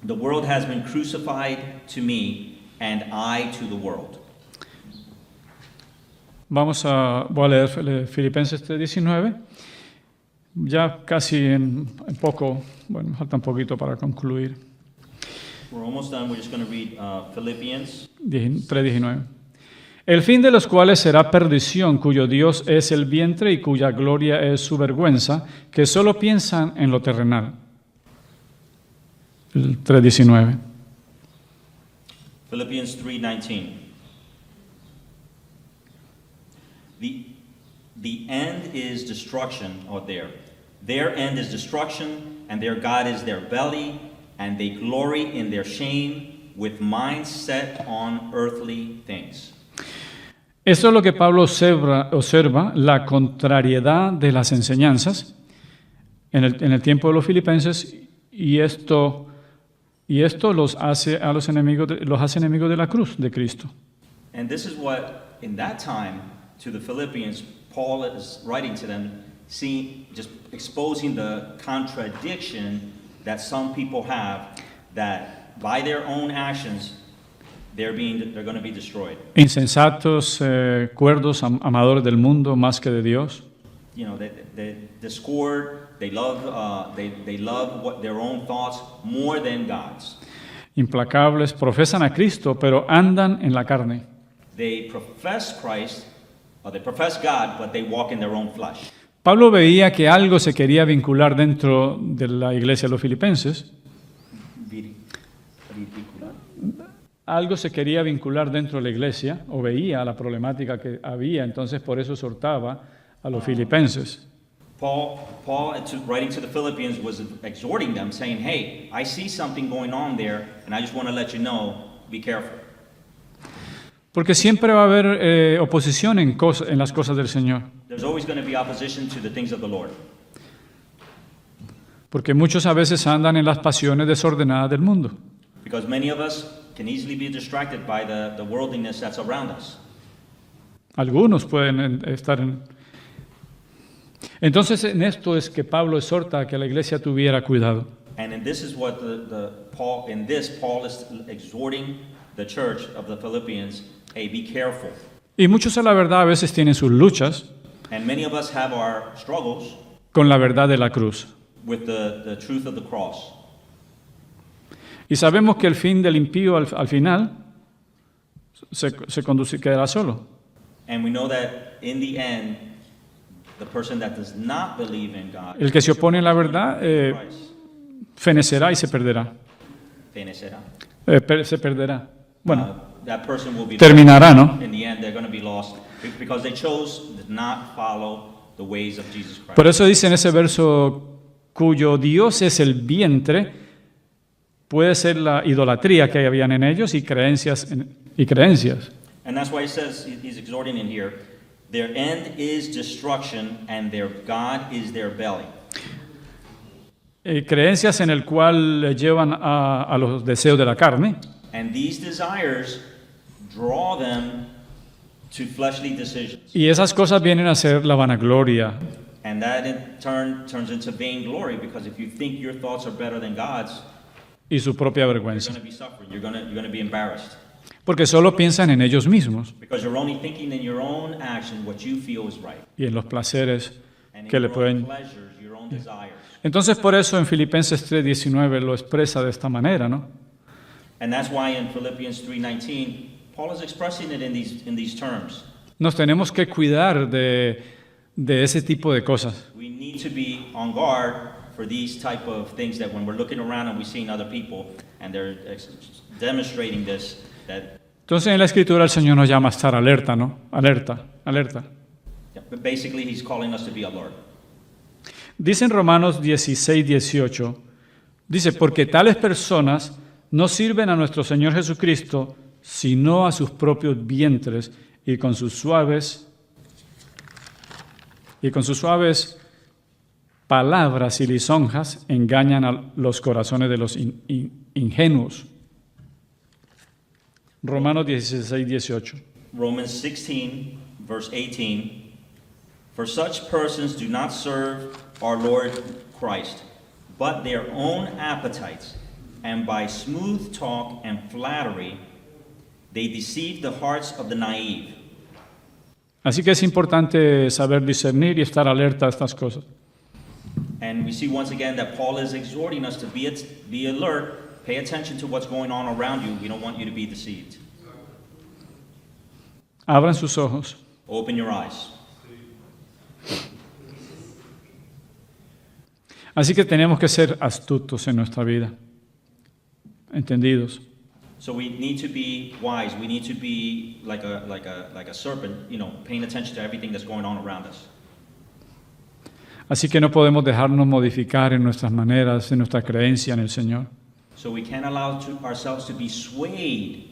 the world has been crucified to me and I to the world. Voy a leer Filipenses 3:19. Ya casi en poco, bueno, me falta un poquito para concluir. We're almost done. We're just going to read Philippians. 3:19. El fin de los cuales será perdición, cuyo Dios es el vientre y cuya gloria es su vergüenza, que solo piensan en lo terrenal. El 3:19. Philippians 3:19. The end is destruction, or their end is destruction, and their God is their belly, and they glory in their shame, with minds set on earthly things. Esto es lo que Pablo observa la contrariedad de las enseñanzas en el tiempo de los filipenses, y esto los hace enemigos de la cruz de Cristo. And this is what, in that time, to the Philippians, Paul is writing to them, just exposing the contradiction that some people have, that by their own actions, they're going to be destroyed. Insensatos, cuerdos, amadores del mundo más que de Dios. You know, they discord, they love their own thoughts more than God's. Implacables, profesan a Cristo, pero andan en la carne. They profess Christ, or they profess God, but they walk in their own flesh. Pablo veía que algo se quería vincular dentro de la iglesia de los filipenses. Algo se quería vincular dentro de la iglesia, o veía la problemática que había, entonces por eso exhortaba a los filipenses. Paul, writing to the Philippians, was exhorting them, saying, hey, I see something going on there, and I just want to let you know, be careful. Porque siempre va a haber oposición en las cosas del Señor. There's always going to be opposition to the things of the Lord. Porque muchos a veces andan en las pasiones desordenadas del mundo. Because many of us can easily be distracted by the worldliness that's around us. Algunos pueden estar en... Entonces, en esto es que Pablo exhorta a que la iglesia tuviera cuidado. And this is what Paul is exhorting the church of the Philippians, hey, be careful. Y muchos a la verdad a veces tienen sus luchas And many of us have our struggles con la verdad de la cruz. with the truth of the cross. Y sabemos que el fin del impío al final quedará solo. And we know that in the end, the person that does not believe in God, El que se opone a la verdad Christ, fenecerá y se perderá. fenecerá. Se perderá. Bueno, That person will be terminará, lost. ¿no? In the end, they're going to be lost because they chose to not follow the ways of Jesus Christ. Por eso dice en ese verso, cuyo Dios es el vientre, puede ser la idolatría que habían en ellos y creencias. And that's why he says, he's exhorting in here, their end is destruction and their God is their belly. Creencias en el cual llevan a los deseos de la carne. And these desires draw them to fleshly decisions. Y esas cosas vienen a ser la vanagloria. And that in turn turns into vainglory, because if you think your thoughts are better than God's, Y su propia you're vergüenza. going to be suffering. You're going to be embarrassed. Porque solo piensan en ellos mismos Because you're only thinking in your own action what you feel is right. y en los placeres And in que le your own pueden... pleasures, your own desires. Entonces por eso en Filipenses 3:19 lo expresa de esta manera, ¿no? And that's why in Philippians 3:19, Paul is expressing it in these terms. Nos tenemos que cuidar de ese tipo de cosas. We need to be on guard for these type of things, that when we're looking around and we're seeing other people and they're demonstrating this, that Entonces en la Escritura el Señor nos llama a estar alerta, ¿no? Alerta. but basically he's calling us to be alert. Dice en Romanos 16:18, dice, porque tales personas no sirven a nuestro Señor Jesucristo, sino a sus propios vientres, y con sus suaves palabras y lisonjas engañan a los corazones de los ingenuos. Romanos 16:18. Romans 16, verse 18, for such persons do not serve our Lord Christ, but their own appetites, and by smooth talk and flattery, they deceive the hearts of the naive. Así que es importante saber discernir y estar alerta a estas cosas. And we see once again that Paul is exhorting us to be alert, pay attention to what's going on around you. We don't want you to be deceived. Abran sus ojos. Open your eyes. Así que tenemos que ser astutos en nuestra vida, entendidos. So we need to be wise. We need to be like a serpent, paying attention to everything that's going on around us. Así que no podemos dejarnos modificar en nuestras maneras, en nuestra creencia en el Señor. So we can't allow ourselves to be swayed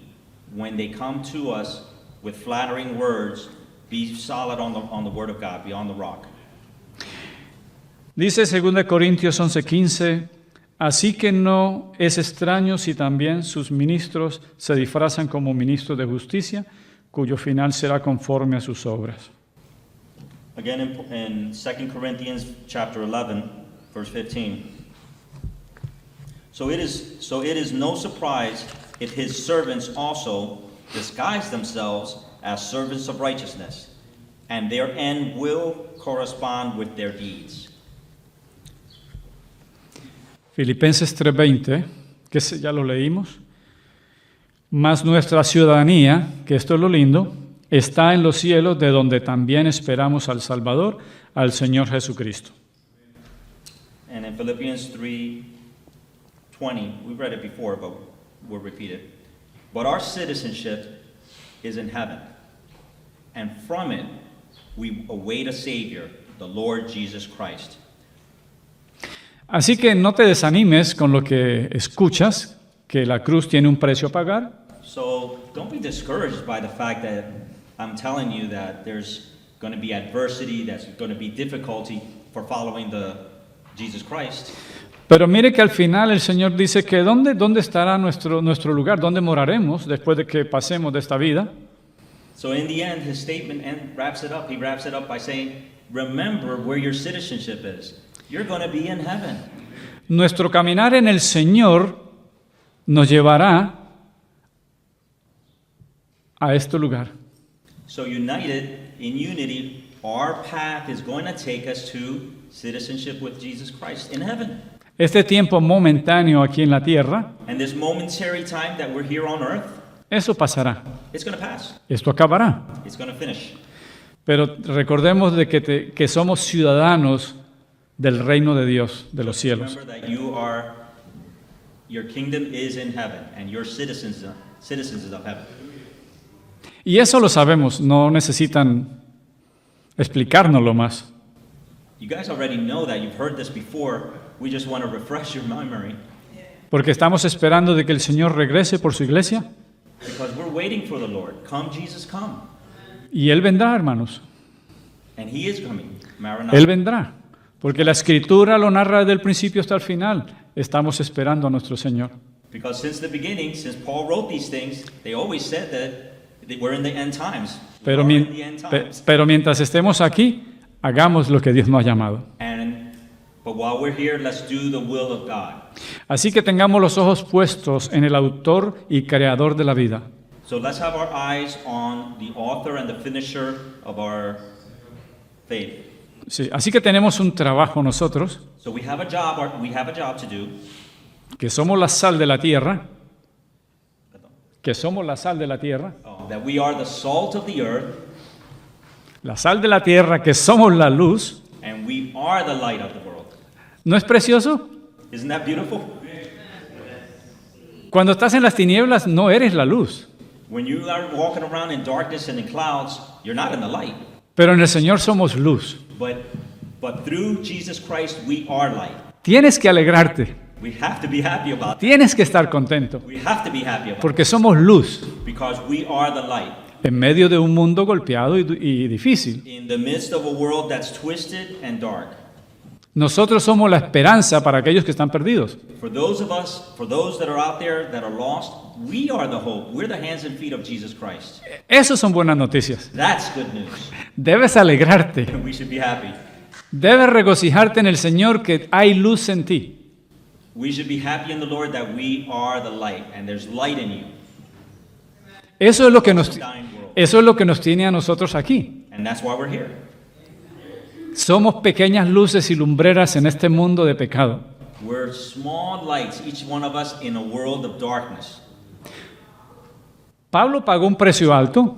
when they come to us with flattering words. Be solid on the word of God, be on the rock. Dice 2 Corintios 11:15, así que no es extraño si también sus ministros se disfrazan como ministros de justicia, cuyo final será conforme a sus obras. Again in 2 Corinthians chapter 11, verse 15. So it is no surprise if his servants also disguise themselves as servants of righteousness, and their end will correspond with their deeds. Filipenses 3:20, que ya lo leímos, mas nuestra ciudadanía, que esto es lo lindo, está en los cielos, de donde también esperamos al Salvador, al Señor Jesucristo. And in Philippians 3:20, we've read it before, but we'll repeat it. But our citizenship is in heaven, and from it we await a Savior, the Lord Jesus Christ. Así que no te desanimes con lo que escuchas, que la cruz tiene un precio a pagar. So don't be discouraged by the fact that I'm telling you that there's going to be adversity, there's going to be difficulty for following Jesus Christ. Pero mire que al final el Señor dice que ¿dónde estará nuestro lugar? ¿Dónde moraremos después de que pasemos de esta vida? So in the end, his statement wraps it up. He wraps it up by saying, remember where your citizenship is. You're going to be in heaven. Nuestro caminar en el Señor nos llevará a este lugar. So united, in unity, our path is going to take us to citizenship with Jesus Christ in heaven. Este tiempo momentáneo aquí en la tierra, And this momentary time that we're here on earth, eso pasará. it's going to pass. Esto acabará. It's going to finish. Pero recordemos de que somos ciudadanos del reino de Dios, de los cielos. Remember that your kingdom is in heaven, and you're citizens of heaven. Y eso lo sabemos, no necesitan explicárnoslo más. You guys already know that. You've heard this before. We just want to refresh your memory. Porque estamos esperando de que el Señor regrese por su iglesia. Because we're waiting for the Lord. Come, Jesus, come. Y Él vendrá, hermanos. And He is coming. Maranatha. Él vendrá. Porque la Escritura lo narra desde el principio hasta el final. Estamos esperando a nuestro Señor. Because since the beginning, since Paul wrote these things, they always said that we're in the end times. Pero, We're in the end times. pero mientras estemos aquí, hagamos lo que Dios nos ha llamado. But while we're here, let's do the will of God. Así que tengamos los ojos puestos en el autor y creador de la vida. So let's have our eyes on the author and the finisher of our faith. Sí, así que tenemos un trabajo nosotros, So we have a job to do. que somos la sal de la tierra, que somos la sal de la tierra, That we are the salt of the earth, la sal de la tierra, que somos la luz. and we are the light of the world. ¿No es precioso? Isn't that beautiful? Cuando estás en las tinieblas, no eres la luz. When you are walking around in darkness and in clouds, you're not in the light. Pero en el Señor somos luz. But through Jesus Christ, we are light. Tienes que alegrarte. We have to be happy about that. Tienes que estar contento. We have to be happy about Porque somos luz it because we are the light. en medio de un mundo golpeado y difícil. In the midst of a world that's twisted and dark. Nosotros somos la esperanza para aquellos que están perdidos. For those of us, for those that are out there that are lost, we are the hope. We're the hands and feet of Jesus Christ. Esas son buenas noticias. That's good news. Debes alegrarte. We should be happy. Debes regocijarte en el Señor que hay luz en ti. We should be happy in the Lord that we are the light and there's light in you. Eso es lo que nos, It's a dying world. eso es lo que nos tiene a nosotros aquí. And that's why we're here. Somos pequeñas luces y lumbreras en este mundo de pecado. We're small lights, each one of us in a world of darkness. Pablo pagó un precio alto,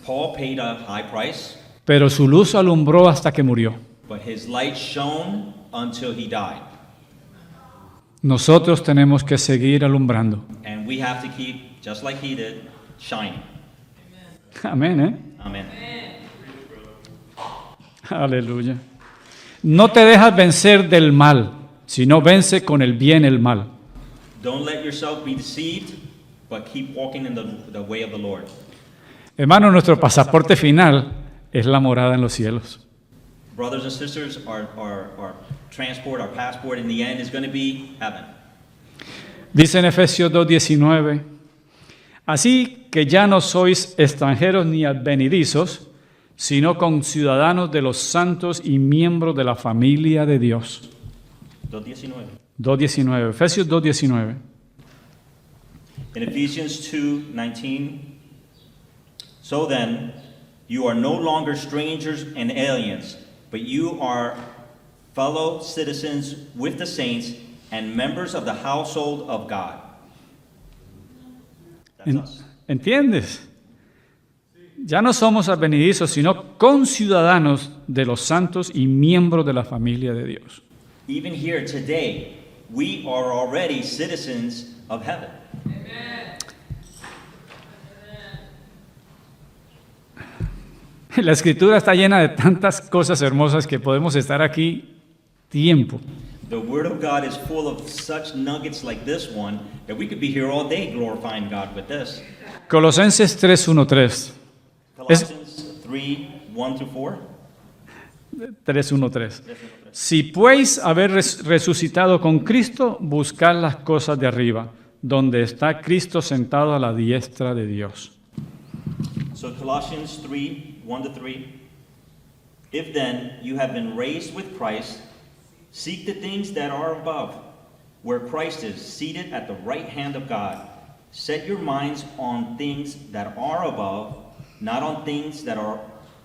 Paul paid a high price, pero su luz alumbró hasta que murió. but his light shone until he died. Nosotros tenemos que seguir alumbrando. And we have to keep, just like he did, shining. Amén, ¿eh? Amen. Aleluya. No te dejas vencer del mal, sino vence con el bien el mal. Don't let yourself be deceived, but keep walking in the way of the Lord. Hermano, nuestro pasaporte final es la morada en los cielos. Brothers and sisters, our transport, our passport in the end is going to be heaven. Dice en Efesios 2:19, así que ya no sois extranjeros ni advenedizos, sino conciudadanos de los santos y miembros de la familia de Dios. 2:19. 2:19, Efesios 2:19. In Ephesians 2:19, so then, you are no longer strangers and aliens, but you are fellow citizens with the saints and members of the household of God. That's us. ¿Entiendes? Ya no somos advenedizos, sino conciudadanos de los santos y miembros de la familia de Dios. Even here today, we are already citizens of heaven. La Escritura está llena de tantas cosas hermosas que podemos estar aquí tiempo. The Word of God is full of such nuggets like this one that we could be here all day glorifying God with this. Colosenses 3:1-3. Colossians 3:1-4. 3:1-3. Si pues haber resucitado con Cristo, buscad las cosas de arriba, donde está Cristo sentado a la diestra de Dios. So Colossians 3:1-3. If then you have been raised with Christ, seek the things that are above, where Christ is seated at the right hand of God. Set your minds on things that are above, not on things that are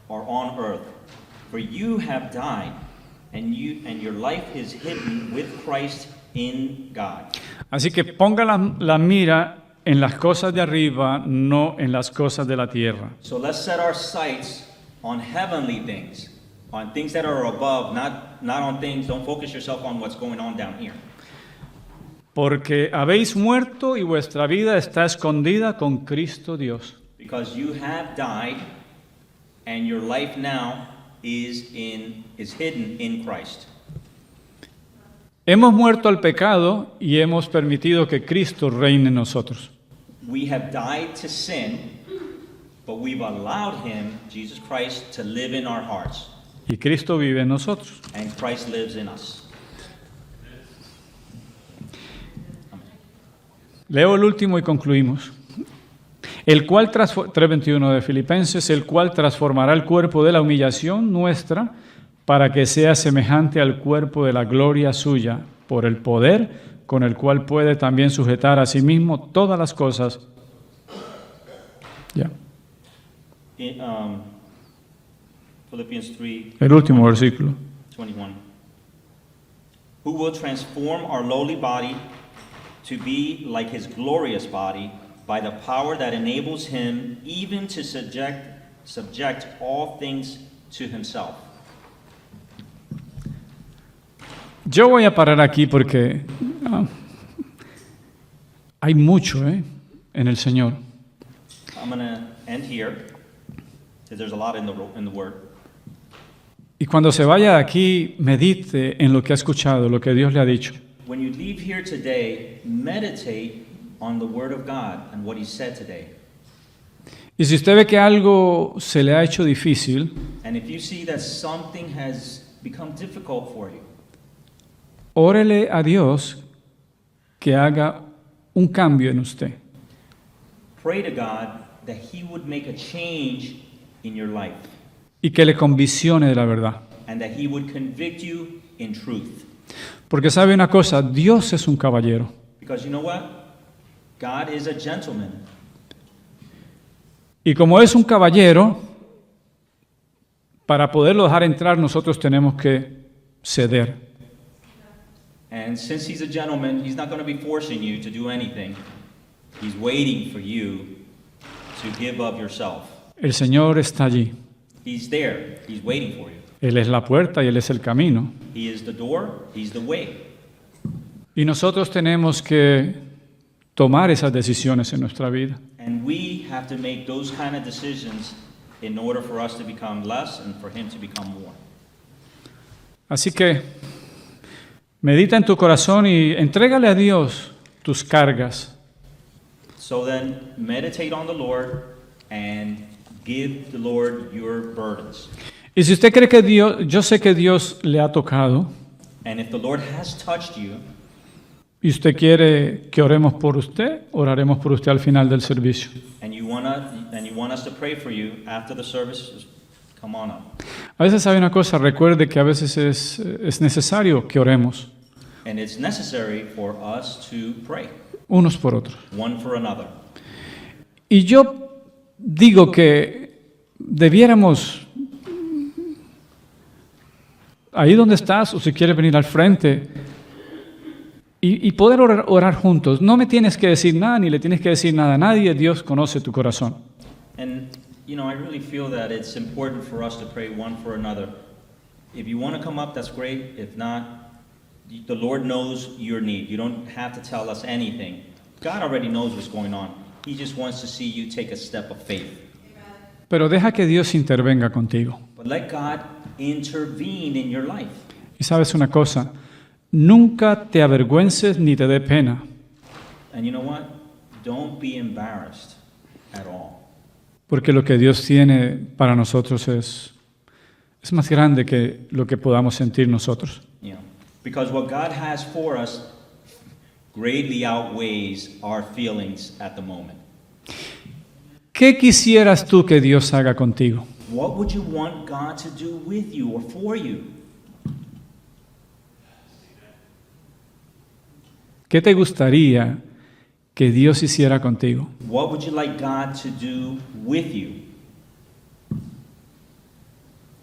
on earth. For you have died, and your life is hidden with Christ in God. Así que ponga la mira en las cosas de arriba, no en las cosas de la tierra. So let's set our sights on heavenly things, on things that are above, not on things. Don't focus yourself on what's going on down here. Porque habéis muerto y vuestra vida está escondida con Cristo Dios. Because you have died, and your life now is hidden in Christ. Hemos muerto al pecado y hemos permitido que Cristo reine en nosotros. We have died to sin, but we've allowed him, Jesus Christ, to live in our hearts. Y Cristo vive en nosotros. And Christ lives in us. Leo el último y concluimos. El cual 3:21 de Filipenses, el cual transformará el cuerpo de la humillación nuestra para que sea semejante al cuerpo de la gloria suya, por el poder con el cual puede también sujetar a sí mismo todas las cosas. Ya. In Philippians 3:21. El último versículo. Who will transform our lowly body to be like his glorious body by the power that enables him even to subject all things to himself. Yo voy a parar aquí porque hay mucho en el Señor. I'm going to end here because there's a lot in the Word. Y cuando se vaya de aquí, medite en lo que ha escuchado, lo que Dios le ha dicho. When you leave here today, meditate on the Word of God and what He said today. Y si usted ve que algo se le ha hecho difícil, And if you see that something has become difficult for you, órele a Dios que haga un cambio en usted. Pray to God that He would make a change in your life Y que le conviccione de la verdad. and that He would convict you in truth. Porque sabe una cosa, Dios es un caballero. Because you know what? God is a gentleman. Y como es un caballero, para poderlo dejar entrar nosotros tenemos que ceder. And since He's a gentleman, He's not going to be forcing you to do anything. He's waiting for you to give up yourself. El Señor está allí. He's there. He's waiting for you. Él es la puerta y Él es el camino. He is the door. He's the way. Y nosotros tenemos que tomar esas decisiones en nuestra vida. And we have to make those kind of decisions in order for us to become less and for Him to become more. Así que medita en tu corazón y entrégale a Dios tus cargas. So then, meditate on the Lord and give the Lord your burdens. Y si usted cree que Dios, yo sé que Dios le ha tocado, And if the Lord has touched you, y usted quiere que oremos por usted, oraremos por usted al final del servicio. and you want us to pray for you after the service, come on up. A veces hay una cosa, recuerde que a veces es necesario que oremos And it's necessary for us to pray unos por otros. one for another. Y yo digo que debiéramos, ahí donde estás, o si quieres venir al frente, y poder orar juntos. No me tienes que decir nada, ni le tienes que decir nada a nadie. Dios conoce tu corazón. And, you know, I really feel that it's important for us to pray one for another. If you want to come up, that's great. If not, the Lord knows your need. You don't have to tell us anything. God already knows what's going on. He just wants to see you take a step of faith. Pero deja que Dios intervenga contigo. But let God intervene in your life. Y sabes una cosa, nunca te avergüences ni te dé pena, And you know what? Don't be embarrassed at all. porque lo que Dios tiene para nosotros es más grande que lo que podamos sentir nosotros. You know, because what God has for us greatly outweighs our feelings at the moment. ¿Qué quisieras tú que Dios haga contigo? What would you want God to do with you or for you? ¿Qué te gustaría que Dios hiciera contigo? What would you like God to do with you?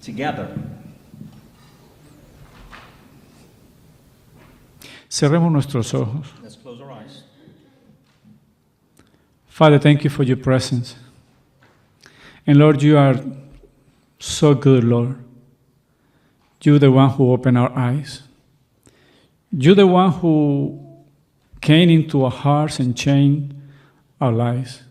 Together. Cerremos nuestros ojos. Let's close our eyes. Father, thank you for your presence. And Lord, you are so good, Lord. You're the one who opened our eyes. You're the one who came into our hearts and changed our lives.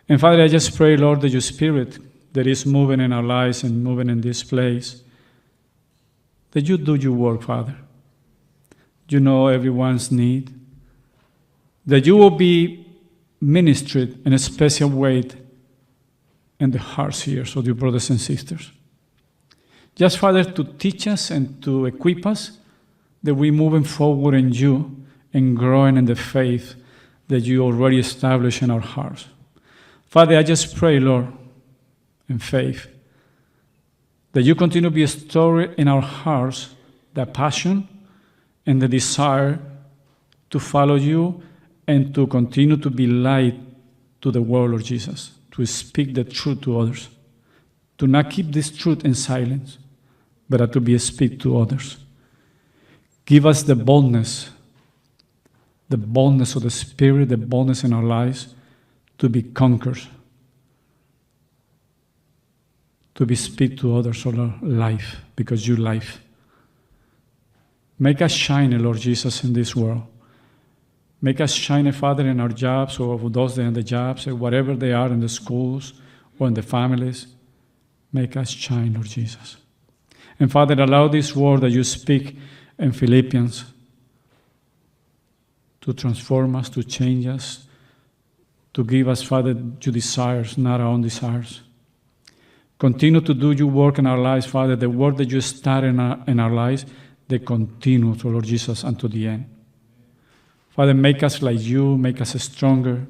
And Father, I just pray, Lord, that your Spirit that is moving in our lives and moving in this place, that you do your work, Father. You know everyone's need. That you will be ministered in a special way in the hearts here of your brothers and sisters. Just, Father, to teach us and to equip us that we're moving forward in you and growing in the faith that you already established in our hearts. Father, I just pray, Lord, in faith, that you continue to be a story in our hearts, the passion and the desire to follow you and to continue to be light to the world, Lord Jesus, to speak the truth to others, to not keep this truth in silence, but to be a speak to others. Give us the boldness of the Spirit, the boldness in our lives to be conquerors, to be speak to others of our life, because you life. Make us shine, Lord Jesus, in this world. Make us shine, Father, in our jobs, or those that are in the jobs, or whatever they are in the schools or in the families. Make us shine, Lord Jesus. And Father, allow this word that you speak in Philippians to transform us, to change us, to give us, Father, your desires, not our own desires. Continue to do your work in our lives, Father, the work that you start in our lives, the continuous, Lord Jesus, unto the end. Father, make us like you, make us stronger.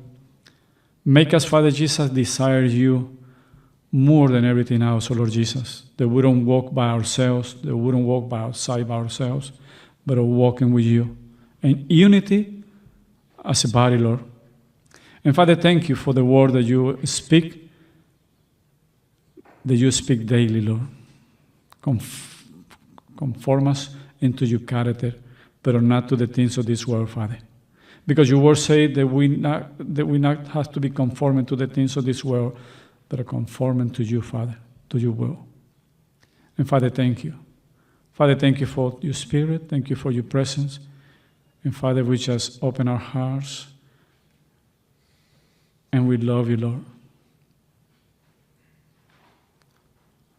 Make us, Father Jesus, desire you more than everything else, Lord Jesus. That we don't walk by ourselves, that we don't walk by outside by ourselves, but are walking with you. In unity as a body, Lord. And Father, thank you for the word that you speak daily, Lord. Conform us into your character, but not to the things of this world, Father. Because your word says that we not have to be conforming to the things of this world, but are conforming to you, Father, to your will. And Father, thank you. Father, thank you for your Spirit. Thank you for your presence. And Father, we just open our hearts and we love you, Lord.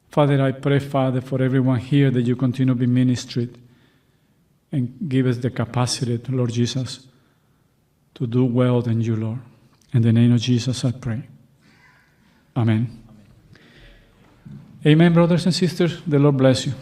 Father, I pray, Father, for everyone here that you continue to be ministered and give us the capacity, Lord Jesus, to do well in you, Lord. In the name of Jesus, I pray. Amen. Amen, brothers and sisters. The Lord bless you.